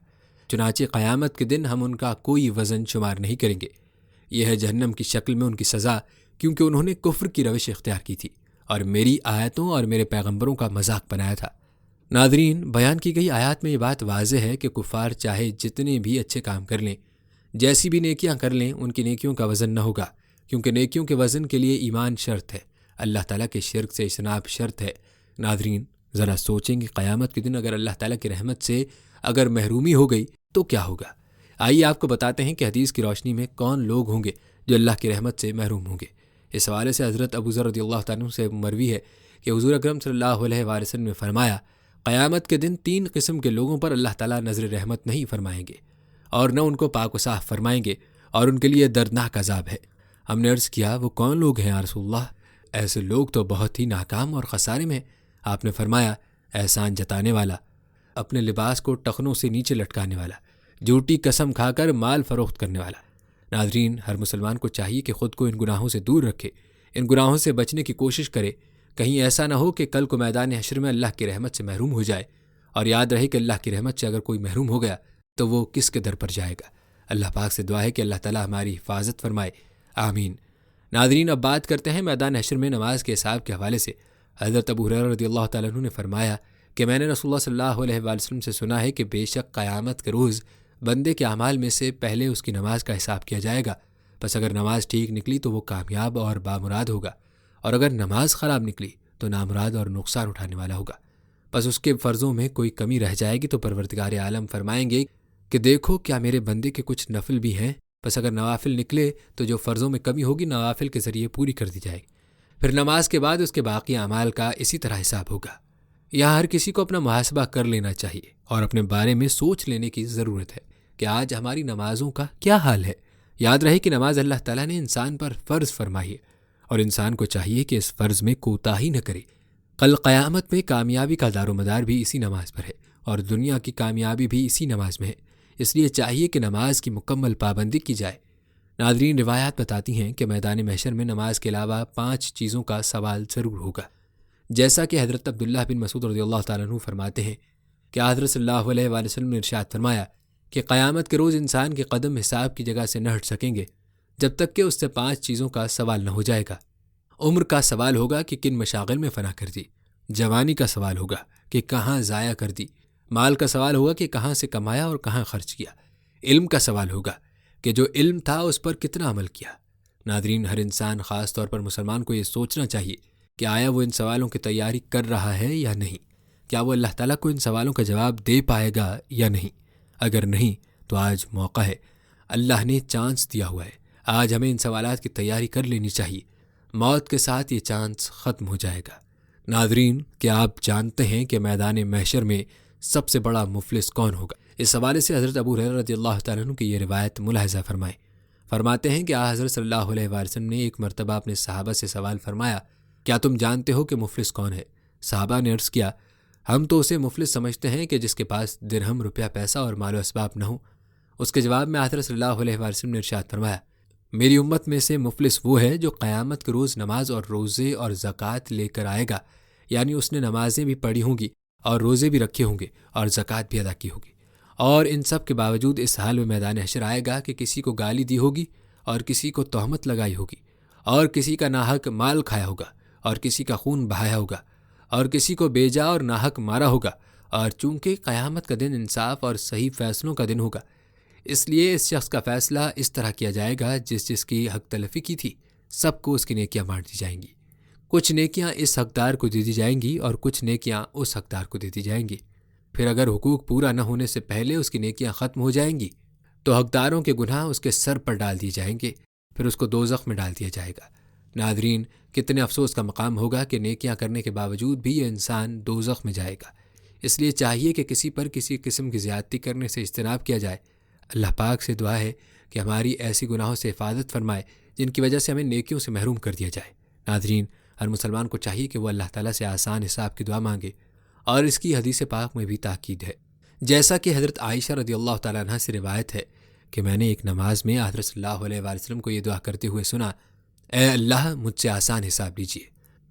چنانچہ قیامت کے دن ہم ان کا کوئی وزن شمار نہیں کریں گے۔ یہ ہے جہنم کی شکل میں ان کی سزا، کیونکہ انہوں نے کفر کی روش اختیار کی تھی اور میری آیتوں اور میرے پیغمبروں کا مذاق بنایا تھا۔ ناظرین، بیان کی گئی آیات میں یہ بات واضح ہے کہ کفار چاہے جتنے بھی اچھے کام کر لیں، جیسی بھی نیکیاں کر لیں، ان کی نیکیوں کا وزن نہ ہوگا، کیونکہ نیکیوں کے وزن کے لیے ایمان شرط ہے، اللہ تعالیٰ کے شرک سے اجتناب شرط ہے۔ ناظرین، ذرا سوچیں کہ قیامت کے دن اگر اللہ تعالیٰ کی رحمت سے اگر محرومی ہو گئی تو کیا ہوگا؟ آئیے آپ کو بتاتے ہیں کہ حدیث کی روشنی میں کون لوگ ہوں گے جو اللہ کی رحمت سے محروم ہوں گے۔ اس حوالے سے حضرت ابو ذر رضی اللہ تعالیٰ عنہ سے مروی ہے کہ حضور اکرم صلی اللہ علیہ وآلہ وسلم نے فرمایا، قیامت کے دن 3 قسم کے لوگوں پر اللہ تعالیٰ نظر رحمت نہیں فرمائیں گے اور نہ ان کو پاک و صاف فرمائیں گے، اور ان کے لیے دردناک عذاب ہے۔ ہم نے عرض کیا، وہ کون لوگ ہیں یا رسول اللہ؟ ایسے لوگ تو بہت ہی ناکام اور خسارے میں۔ آپ نے فرمایا، احسان جتانے والا، اپنے لباس کو ٹخنوں سے نیچے لٹکانے والا، جھوٹی قسم کھا کر مال فروخت کرنے والا۔ ناظرین، ہر مسلمان کو چاہیے کہ خود کو ان گناہوں سے دور رکھے، ان گناہوں سے بچنے کی کوشش کرے، کہیں ایسا نہ ہو کہ کل کو میدان حشر میں اللہ کی رحمت سے محروم ہو جائے۔ اور یاد رہے کہ اللہ کی رحمت سے اگر کوئی محروم ہو گیا تو وہ کس کے در پر جائے گا؟ اللہ پاک سے دعا ہے کہ اللہ تعالی ہماری حفاظت فرمائے، آمین۔ ناظرین، اب بات کرتے ہیں میدان حشر میں نماز کے حساب کے حوالے سے۔ حضرت ابو ہریرہ رضی اللہ تعالیٰ عنہ نے فرمایا کہ میں نے رسول اللہ صلی اللہ علیہ وآلہ وسلم سے سنا ہے کہ بے شک قیامت کے روز بندے کے اعمال میں سے پہلے اس کی نماز کا حساب کیا جائے گا، پس اگر نماز ٹھیک نکلی تو وہ کامیاب اور بامراد ہوگا، اور اگر نماز خراب نکلی تو نامراد اور نقصان اٹھانے والا ہوگا۔ پس اس کے فرضوں میں کوئی کمی رہ جائے گی تو پروردگار عالم فرمائیں گے کہ دیکھو کیا میرے بندے کے کچھ نفل بھی ہیں، پس اگر نوافل نکلے تو جو فرضوں میں کمی ہوگی نوافل کے ذریعے پوری کر دی جائے گی، پھر نماز کے بعد اس کے باقی اعمال کا اسی طرح حساب ہوگا۔ یہاں ہر کسی کو اپنا محاسبہ کر لینا چاہیے اور اپنے بارے میں سوچ لینے کی ضرورت ہے کہ آج ہماری نمازوں کا کیا حال ہے۔ یاد رہے کہ نماز اللہ تعالیٰ نے انسان پر فرض فرمائی ہے اور انسان کو چاہیے کہ اس فرض میں کوتاہی نہ کرے۔ کل قیامت میں کامیابی کا دار و مدار بھی اسی نماز پر ہے اور دنیا کی کامیابی بھی اسی نماز میں ہے، اس لیے چاہیے کہ نماز کی مکمل پابندی کی جائے۔ ناظرین، روایات بتاتی ہیں کہ میدان محشر میں نماز کے علاوہ 5 چیزوں کا سوال ضرور ہوگا، جیسا کہ حضرت عبداللہ بن مسعود رضی اللہ تعالیٰ عنہ فرماتے ہیں کہ حضرت صلی اللہ علیہ وآلہ وسلم نے ارشاد فرمایا کہ قیامت کے روز انسان کے قدم حساب کی جگہ سے نہ ہٹ سکیں گے جب تک کہ اس سے 5 چیزوں کا سوال نہ ہو جائے گا۔ عمر کا سوال ہوگا کہ کن مشاغل میں فنا کر دی، جوانی کا سوال ہوگا کہ کہاں ضائع کر دی، مال کا سوال ہوگا کہ کہاں سے کمایا اور کہاں خرچ کیا، علم کا سوال ہوگا کہ جو علم تھا اس پر کتنا عمل کیا۔ ناظرین، ہر انسان، خاص طور پر مسلمان کو یہ سوچنا چاہیے کہ آیا وہ ان سوالوں کی تیاری کر رہا ہے یا نہیں، کیا وہ اللہ تعالیٰ کو ان سوالوں کا جواب دے پائے گا یا نہیں۔ اگر نہیں تو آج موقع ہے، اللہ نے چانس دیا ہوا ہے، آج ہمیں ان سوالات کی تیاری کر لینی چاہیے، موت کے ساتھ یہ چانس ختم ہو جائے گا۔ ناظرین، کیا آپ جانتے ہیں کہ میدان محشر میں سب سے بڑا مفلس کون ہوگا؟ اس حوالے سے حضرت ابو ہریرہ رضی اللہ تعالیٰ عنہ کی یہ روایت ملاحظہ فرمائیں۔ فرماتے ہیں کہ حضرت صلی اللہ علیہ وآلہ وسلم نے ایک مرتبہ اپنے صحابہ سے سوال فرمایا، کیا تم جانتے ہو کہ مفلس کون ہے؟ صحابہ نے عرض کیا، ہم تو اسے مفلس سمجھتے ہیں کہ جس کے پاس درہم، روپیہ، پیسہ اور مال و اسباب نہ ہوں۔ اس کے جواب میں حضرت صلی اللہ علیہ وآلہ وسلم نے ارشاد فرمایا، میری امت میں سے مفلس وہ ہے جو قیامت کے روز نماز اور روزے اور زکوٰۃ لے کر آئے گا، یعنی اس نے نمازیں بھی پڑھی ہوں گی اور روزے بھی رکھے ہوں گے اور زکوٰۃ بھی ادا کی ہوگی، اور ان سب کے باوجود اس حال میں میدان حشر آئے گا کہ کسی کو گالی دی ہوگی اور کسی کو تہمت لگائی ہوگی اور کسی کا ناحق مال کھایا ہوگا اور کسی کا خون بہایا ہوگا اور کسی کو بیجا اور ناحق مارا ہوگا، اور چونکہ قیامت کا دن انصاف اور صحیح فیصلوں کا دن ہوگا، اس لیے اس شخص کا فیصلہ اس طرح کیا جائے گا جس کی حق تلفی کی تھی سب کو اس کی نیکیاں بانٹ دی جائیں گی، کچھ نیکیاں اس حقدار کو دے دی جائیں گی اور کچھ نیکیاں اس حقدار کو دے دی جائیں گی۔ پھر اگر حقوق پورا نہ ہونے سے پہلے اس کی نیکیاں ختم ہو جائیں گی تو حقداروں کے گناہ اس کے سر پر ڈال دیے جائیں گے، پھر اس کو دوزخ میں ڈال دیا جائے گا۔ ناظرین، کتنے افسوس کا مقام ہوگا کہ نیکیاں کرنے کے باوجود بھی یہ انسان دوزخ میں جائے گا۔ اس لیے چاہیے کہ کسی پر کسی قسم کی زیادتی کرنے سے اجتناب کیا جائے۔ اللہ پاک سے دعا ہے کہ ہماری ایسی گناہوں سے حفاظت فرمائے جن کی وجہ سے ہمیں نیکیوں سے محروم کر دیا جائے۔ ناظرین، ہر مسلمان کو چاہیے کہ وہ اللہ تعالیٰ سے آسان حساب کی دعا مانگے، اور اس کی حدیث پاک میں بھی تاکید ہے، جیسا کہ حضرت عائشہ رضی اللہ تعالیٰ عنہ سے روایت ہے کہ میں نے ایک نماز میں حضرت صلی اللہ علیہ وآلہ وسلم کو یہ دعا کرتے ہوئے سنا، اے اللہ، مجھ سے آسان حساب لیجیے۔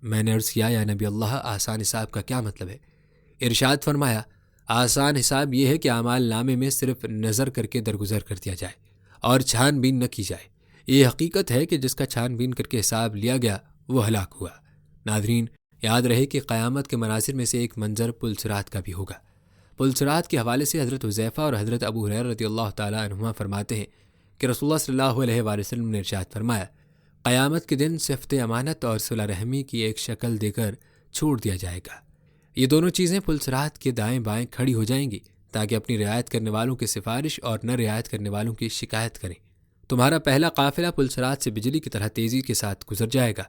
میں نے عرض کیا، یا نبی اللہ، آسان حساب کا کیا مطلب ہے؟ ارشاد فرمایا، آسان حساب یہ ہے کہ اعمال نامے میں صرف نظر کر کے درگزر کر دیا جائے اور چھان بین نہ کی جائے۔ یہ حقیقت ہے کہ جس کا چھان بین کر کے حساب لیا گیا وہ ہلاک ہوا۔ ناظرین، یاد رہے کہ قیامت کے مناظر میں سے ایک منظر پل صراط کا بھی ہوگا۔ پل صراط کے حوالے سے حضرت حذیفہ اور حضرت ابو ہریرہ رضی اللہ تعالیٰ عنہما فرماتے ہیں کہ رسول اللہ صلی اللہ علیہ وآلہ وسلم نے ارشاد فرمایا، قیامت کے دن صفت امانت اور صلہ رحمی کی ایک شکل دے کر چھوڑ دیا جائے گا۔ یہ دونوں چیزیں پل صراط کے دائیں بائیں کھڑی ہو جائیں گی تاکہ اپنی رعایت کرنے والوں کی سفارش اور نہ رعایت کرنے والوں کی شکایت کریں۔ تمہارا پہلا قافلہ پل صراط سے بجلی کی طرح تیزی کے ساتھ گزر جائے گا۔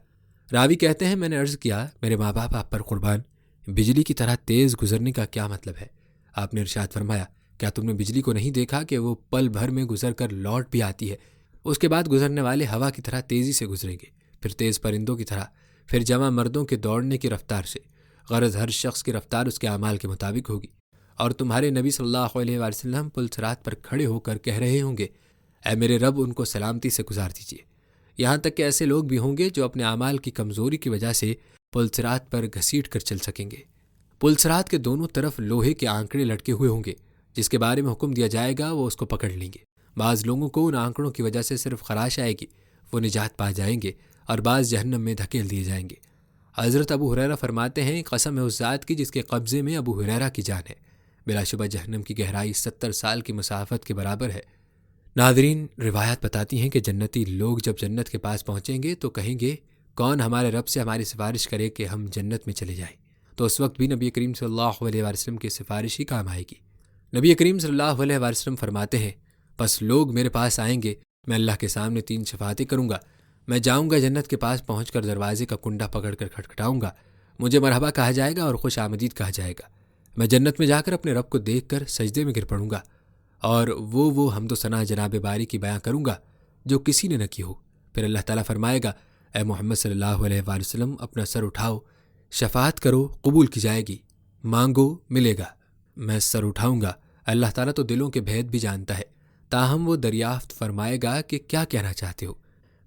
راوی کہتے ہیں، میں نے عرض کیا، میرے ماں باپ آپ پر قربان، بجلی کی طرح تیز گزرنے کا کیا مطلب ہے؟ آپ نے ارشاد فرمایا، کیا تم نے بجلی کو نہیں دیکھا کہ وہ پل بھر میں گزر کر لوٹ بھی آتی ہے؟ اس کے بعد گزرنے والے ہوا کی طرح تیزی سے گزریں گے، پھر تیز پرندوں کی طرح، پھر جمع مردوں کے دوڑنے کی رفتار سے۔ غرض ہر شخص کی رفتار اس کے اعمال کے مطابق ہوگی، اور تمہارے نبی صلی اللہ علیہ وآلہ وسلم پل صراط پر کھڑے ہو کر کہہ رہے ہوں گے، اے میرے رب، ان کو سلامتی سے گزار دیجیے۔ یہاں تک کہ ایسے لوگ بھی ہوں گے جو اپنے اعمال کی کمزوری کی وجہ سے پل صراط پر گھسیٹ کر چل سکیں گے۔ پل صراط کے دونوں طرف لوہے کے آنکڑے لٹکے ہوئے ہوں گے، جس کے بارے میں حکم دیا جائے گا وہ اس کو پکڑ لیں گے۔ بعض لوگوں کو ان آنکڑوں کی وجہ سے صرف خراش آئے گی، وہ نجات پا جائیں گے، اور بعض جہنم میں دھکیل دیے جائیں گے۔ حضرت ابو ہریرہ فرماتے ہیں، قسم ہے اس ذات کی جس کے قبضے میں ابو ہریرہ کی جان ہے، بلا شبہ جہنم کی گہرائی 70 سال کی مسافت کے برابر ہے۔ ناظرین، روایات بتاتی ہیں کہ جنتی لوگ جب جنت کے پاس پہنچیں گے تو کہیں گے، کون ہمارے رب سے ہماری سفارش کرے کہ ہم جنت میں چلے جائیں؟ تو اس وقت بھی نبی کریم صلی اللہ علیہ وآلہ وسلم کی سفارش ہی کام آئے گی۔ نبی کریم صلی اللہ علیہ وآلہ وسلم فرماتے ہیں، پس لوگ میرے پاس آئیں گے، میں اللہ کے سامنے 3 شفاعتیں کروں گا، میں جاؤں گا جنت کے پاس، پہنچ کر دروازے کا کنڈا پکڑ کر کھٹکھٹاؤں گا، مجھے مرحبا کہا جائے گا اور خوش آمدید کہا جائے گا۔ میں جنت میں جا کر اپنے رب کو دیکھ کر سجدے میں گر پڑوں گا اور وہ حمد و ثنا جناب باری کی بیاں کروں گا جو کسی نے نہ کی ہو۔ پھر اللہ تعالیٰ فرمائے گا، اے محمد صلی اللہ علیہ وآلہ وسلم، اپنا سر اٹھاؤ، شفاعت کرو، قبول کی جائے گی، مانگو، ملے گا۔ میں سر اٹھاؤں گا، اللہ تعالیٰ تو دلوں کے بھید بھی جانتا ہے، تاہم وہ دریافت فرمائے گا کہ کیا کہنا چاہتے ہو؟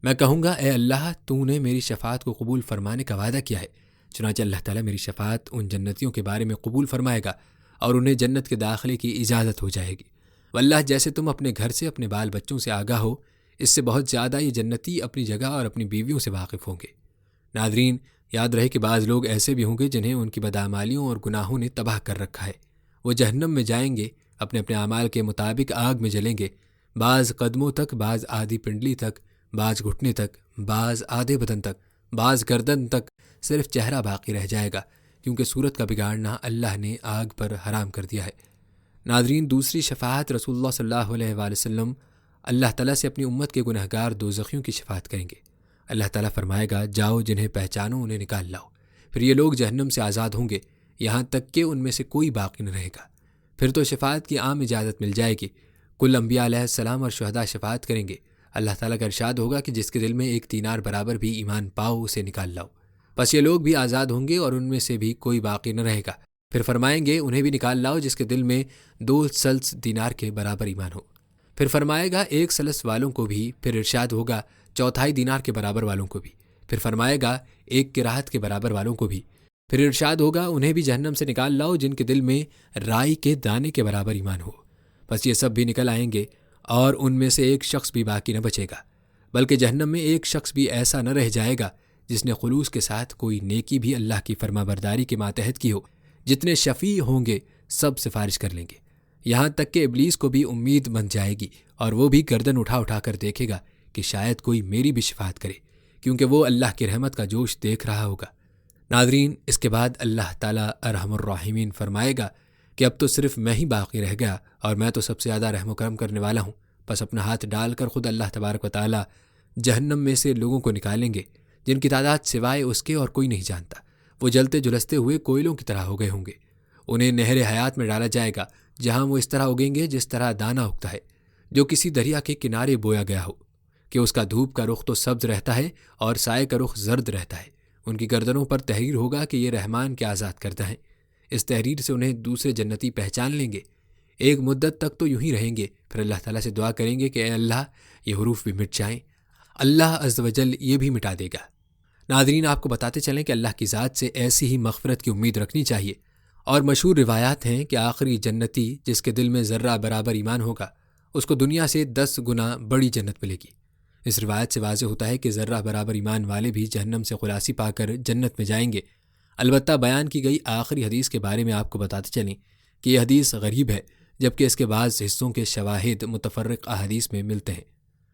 میں کہوں گا اے اللہ تو نے میری شفاعت کو قبول فرمانے کا وعدہ کیا ہے۔ چنانچہ اللہ تعالیٰ میری شفاعت ان جنتیوں کے بارے میں قبول فرمائے گا اور انہیں جنت کے داخلے کی اجازت ہو جائے گی۔ واللہ جیسے تم اپنے گھر سے اپنے بال بچوں سے آگاہ ہو، اس سے بہت زیادہ یہ جنتی اپنی جگہ اور اپنی بیویوں سے واقف ہوں گے۔ ناظرین، یاد رہے کہ بعض لوگ ایسے بھی ہوں گے جنہیں ان کی بدعمالیوں اور گناہوں نے تباہ کر رکھا ہے۔ وہ جہنم میں جائیں گے، اپنے اپنے اعمال کے مطابق آگ میں جلیں گے، بعض قدموں تک، بعض آدھی پنڈلی تک، بعض گھٹنے تک، بعض آدھے بدن تک، بعض گردن تک، صرف چہرہ باقی رہ جائے گا، کیونکہ صورت کا بگاڑنا اللہ نے آگ پر حرام کر دیا ہے۔ ناظرین، دوسری شفاعت رسول اللہ صلی اللہ علیہ وآلہ وسلم اللہ تعالیٰ سے اپنی امت کے گنہگار دوزخیوں کی شفاعت کریں گے۔ اللہ تعالیٰ فرمائے گا جاؤ جنہیں پہچانو انہیں نکال لاؤ۔ پھر یہ لوگ جہنم سے آزاد ہوں گے، یہاں تک کہ ان میں سے کوئی باقی نہ رہے گا۔ پھر تو شفاعت کی عام اجازت مل جائے گی۔ کل انبیاء علیہ السلام اور شہداء شفاعت کریں گے۔ اللہ تعالیٰ کا ارشاد ہوگا کہ جس کے دل میں ایک دینار برابر بھی ایمان پاؤ اسے نکال لاؤ۔ پس یہ لوگ بھی آزاد ہوں گے اور ان میں سے بھی کوئی باقی نہ رہے گا۔ پھر فرمائیں گے انہیں بھی نکال لاؤ جس کے دل میں 2 سلس دینار کے برابر ایمان ہو۔ پھر فرمائے گا 1 سلس والوں کو بھی۔ پھر ارشاد ہوگا 1/4 دینار کے برابر والوں کو بھی۔ پھر فرمائے گا 1 قرات کے برابر والوں کو بھی۔ پھر ارشاد ہوگا انہیں بھی جہنم سے نکال لاؤ جن کے دل میں رائی کے دانے کے برابر ایمان ہو۔ بس یہ سب بھی نکل آئیں گے اور ان میں سے ایک شخص بھی باقی نہ بچے گا، بلکہ جہنم میں ایک شخص بھی ایسا نہ رہ جائے گا جس نے خلوص کے ساتھ کوئی نیکی بھی اللہ کی فرما برداری کے ماتحت کی ہو۔ جتنے شفیع ہوں گے سب سفارش کر لیں گے، یہاں تک کہ ابلیس کو بھی امید بن جائے گی اور وہ بھی گردن اٹھا اٹھا کر دیکھے گا کہ شاید کوئی میری بھی شفاعت کرے، کیونکہ وہ اللہ کی رحمت کا جوش دیکھ رہا ہوگا۔ ناظرین، اس کے بعد اللہ تعالیٰ ارحم الراحمین فرمائے گا کہ اب تو صرف میں ہی باقی رہ گیا اور میں تو سب سے زیادہ رحم و کرم کرنے والا ہوں۔ بس اپنا ہاتھ ڈال کر خود اللہ تبارک و تعالیٰ جہنم میں سے لوگوں کو نکالیں گے جن کی تعداد سوائے اس کے اور کوئی نہیں جانتا۔ وہ جلتے جلستے ہوئے کوئلوں کی طرح ہو گئے ہوں گے۔ انہیں نہر حیات میں ڈالا جائے گا جہاں وہ اس طرح اگیں گے جس طرح دانہ اگتا ہے جو کسی دریا کے کنارے بویا گیا ہو، کہ اس کا دھوپ کا رخ تو سبز رہتا ہے اور سائے کا رخ زرد رہتا ہے۔ ان کی گردنوں پر تحریر ہوگا کہ یہ رحمان کے آزاد کردہ ہیں۔ اس تحریر سے انہیں دوسرے جنتی پہچان لیں گے۔ ایک مدت تک تو یوں ہی رہیں گے، پھر اللہ تعالیٰ سے دعا کریں گے کہ اے اللہ یہ حروف بھی مٹ جائیں۔ اللہ عز و جل یہ بھی مٹا دے گا۔ ناظرین، آپ کو بتاتے چلیں کہ اللہ کی ذات سے ایسی ہی مغفرت کی امید رکھنی چاہیے، اور مشہور روایات ہیں کہ آخری جنتی جس کے دل میں ذرہ برابر ایمان ہوگا اس کو دنیا سے 10 گنا بڑی جنت ملے گی۔ اس روایت سے واضح ہوتا ہے کہ ذرہ برابر ایمان والے بھی جہنم سے خلاصی پا کر جنت میں جائیں گے۔ البتہ بیان کی گئی آخری حدیث کے بارے میں آپ کو بتاتے چلیں کہ یہ حدیث غریب ہے، جبکہ اس کے بعض حصوں کے شواہد متفرق احادیث میں ملتے ہیں۔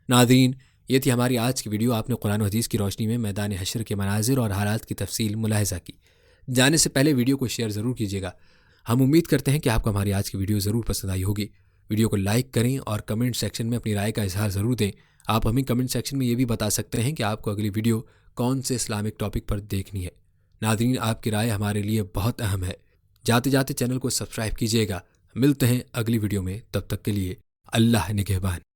ناظرین، یہ تھی ہماری آج کی ویڈیو۔ آپ نے قرآن و حدیث کی روشنی میں میدان حشر کے مناظر اور حالات کی تفصیل ملاحظہ کی۔ جانے سے پہلے ویڈیو کو شیئر ضرور کیجیے گا۔ ہم امید کرتے ہیں کہ آپ کو ہماری آج کی ویڈیو ضرور پسند آئی ہوگی۔ ویڈیو کو لائک کریں اور کمنٹ سیکشن میں اپنی رائے کا اظہار ضرور دیں۔ آپ ہمیں کمنٹ سیکشن میں یہ بھی بتا سکتے ہیں کہ آپ کو اگلی ویڈیو کون سے اسلامک ٹاپک پر دیکھنی ہے۔ ناظرین، آپ کی رائے ہمارے لیے بہت اہم ہے۔ جاتے جاتے چینل کو سبسکرائب کیجیے گا۔ ملتے ہیں اگلی ویڈیو میں، تب تک کے لیے اللہ نگہبان۔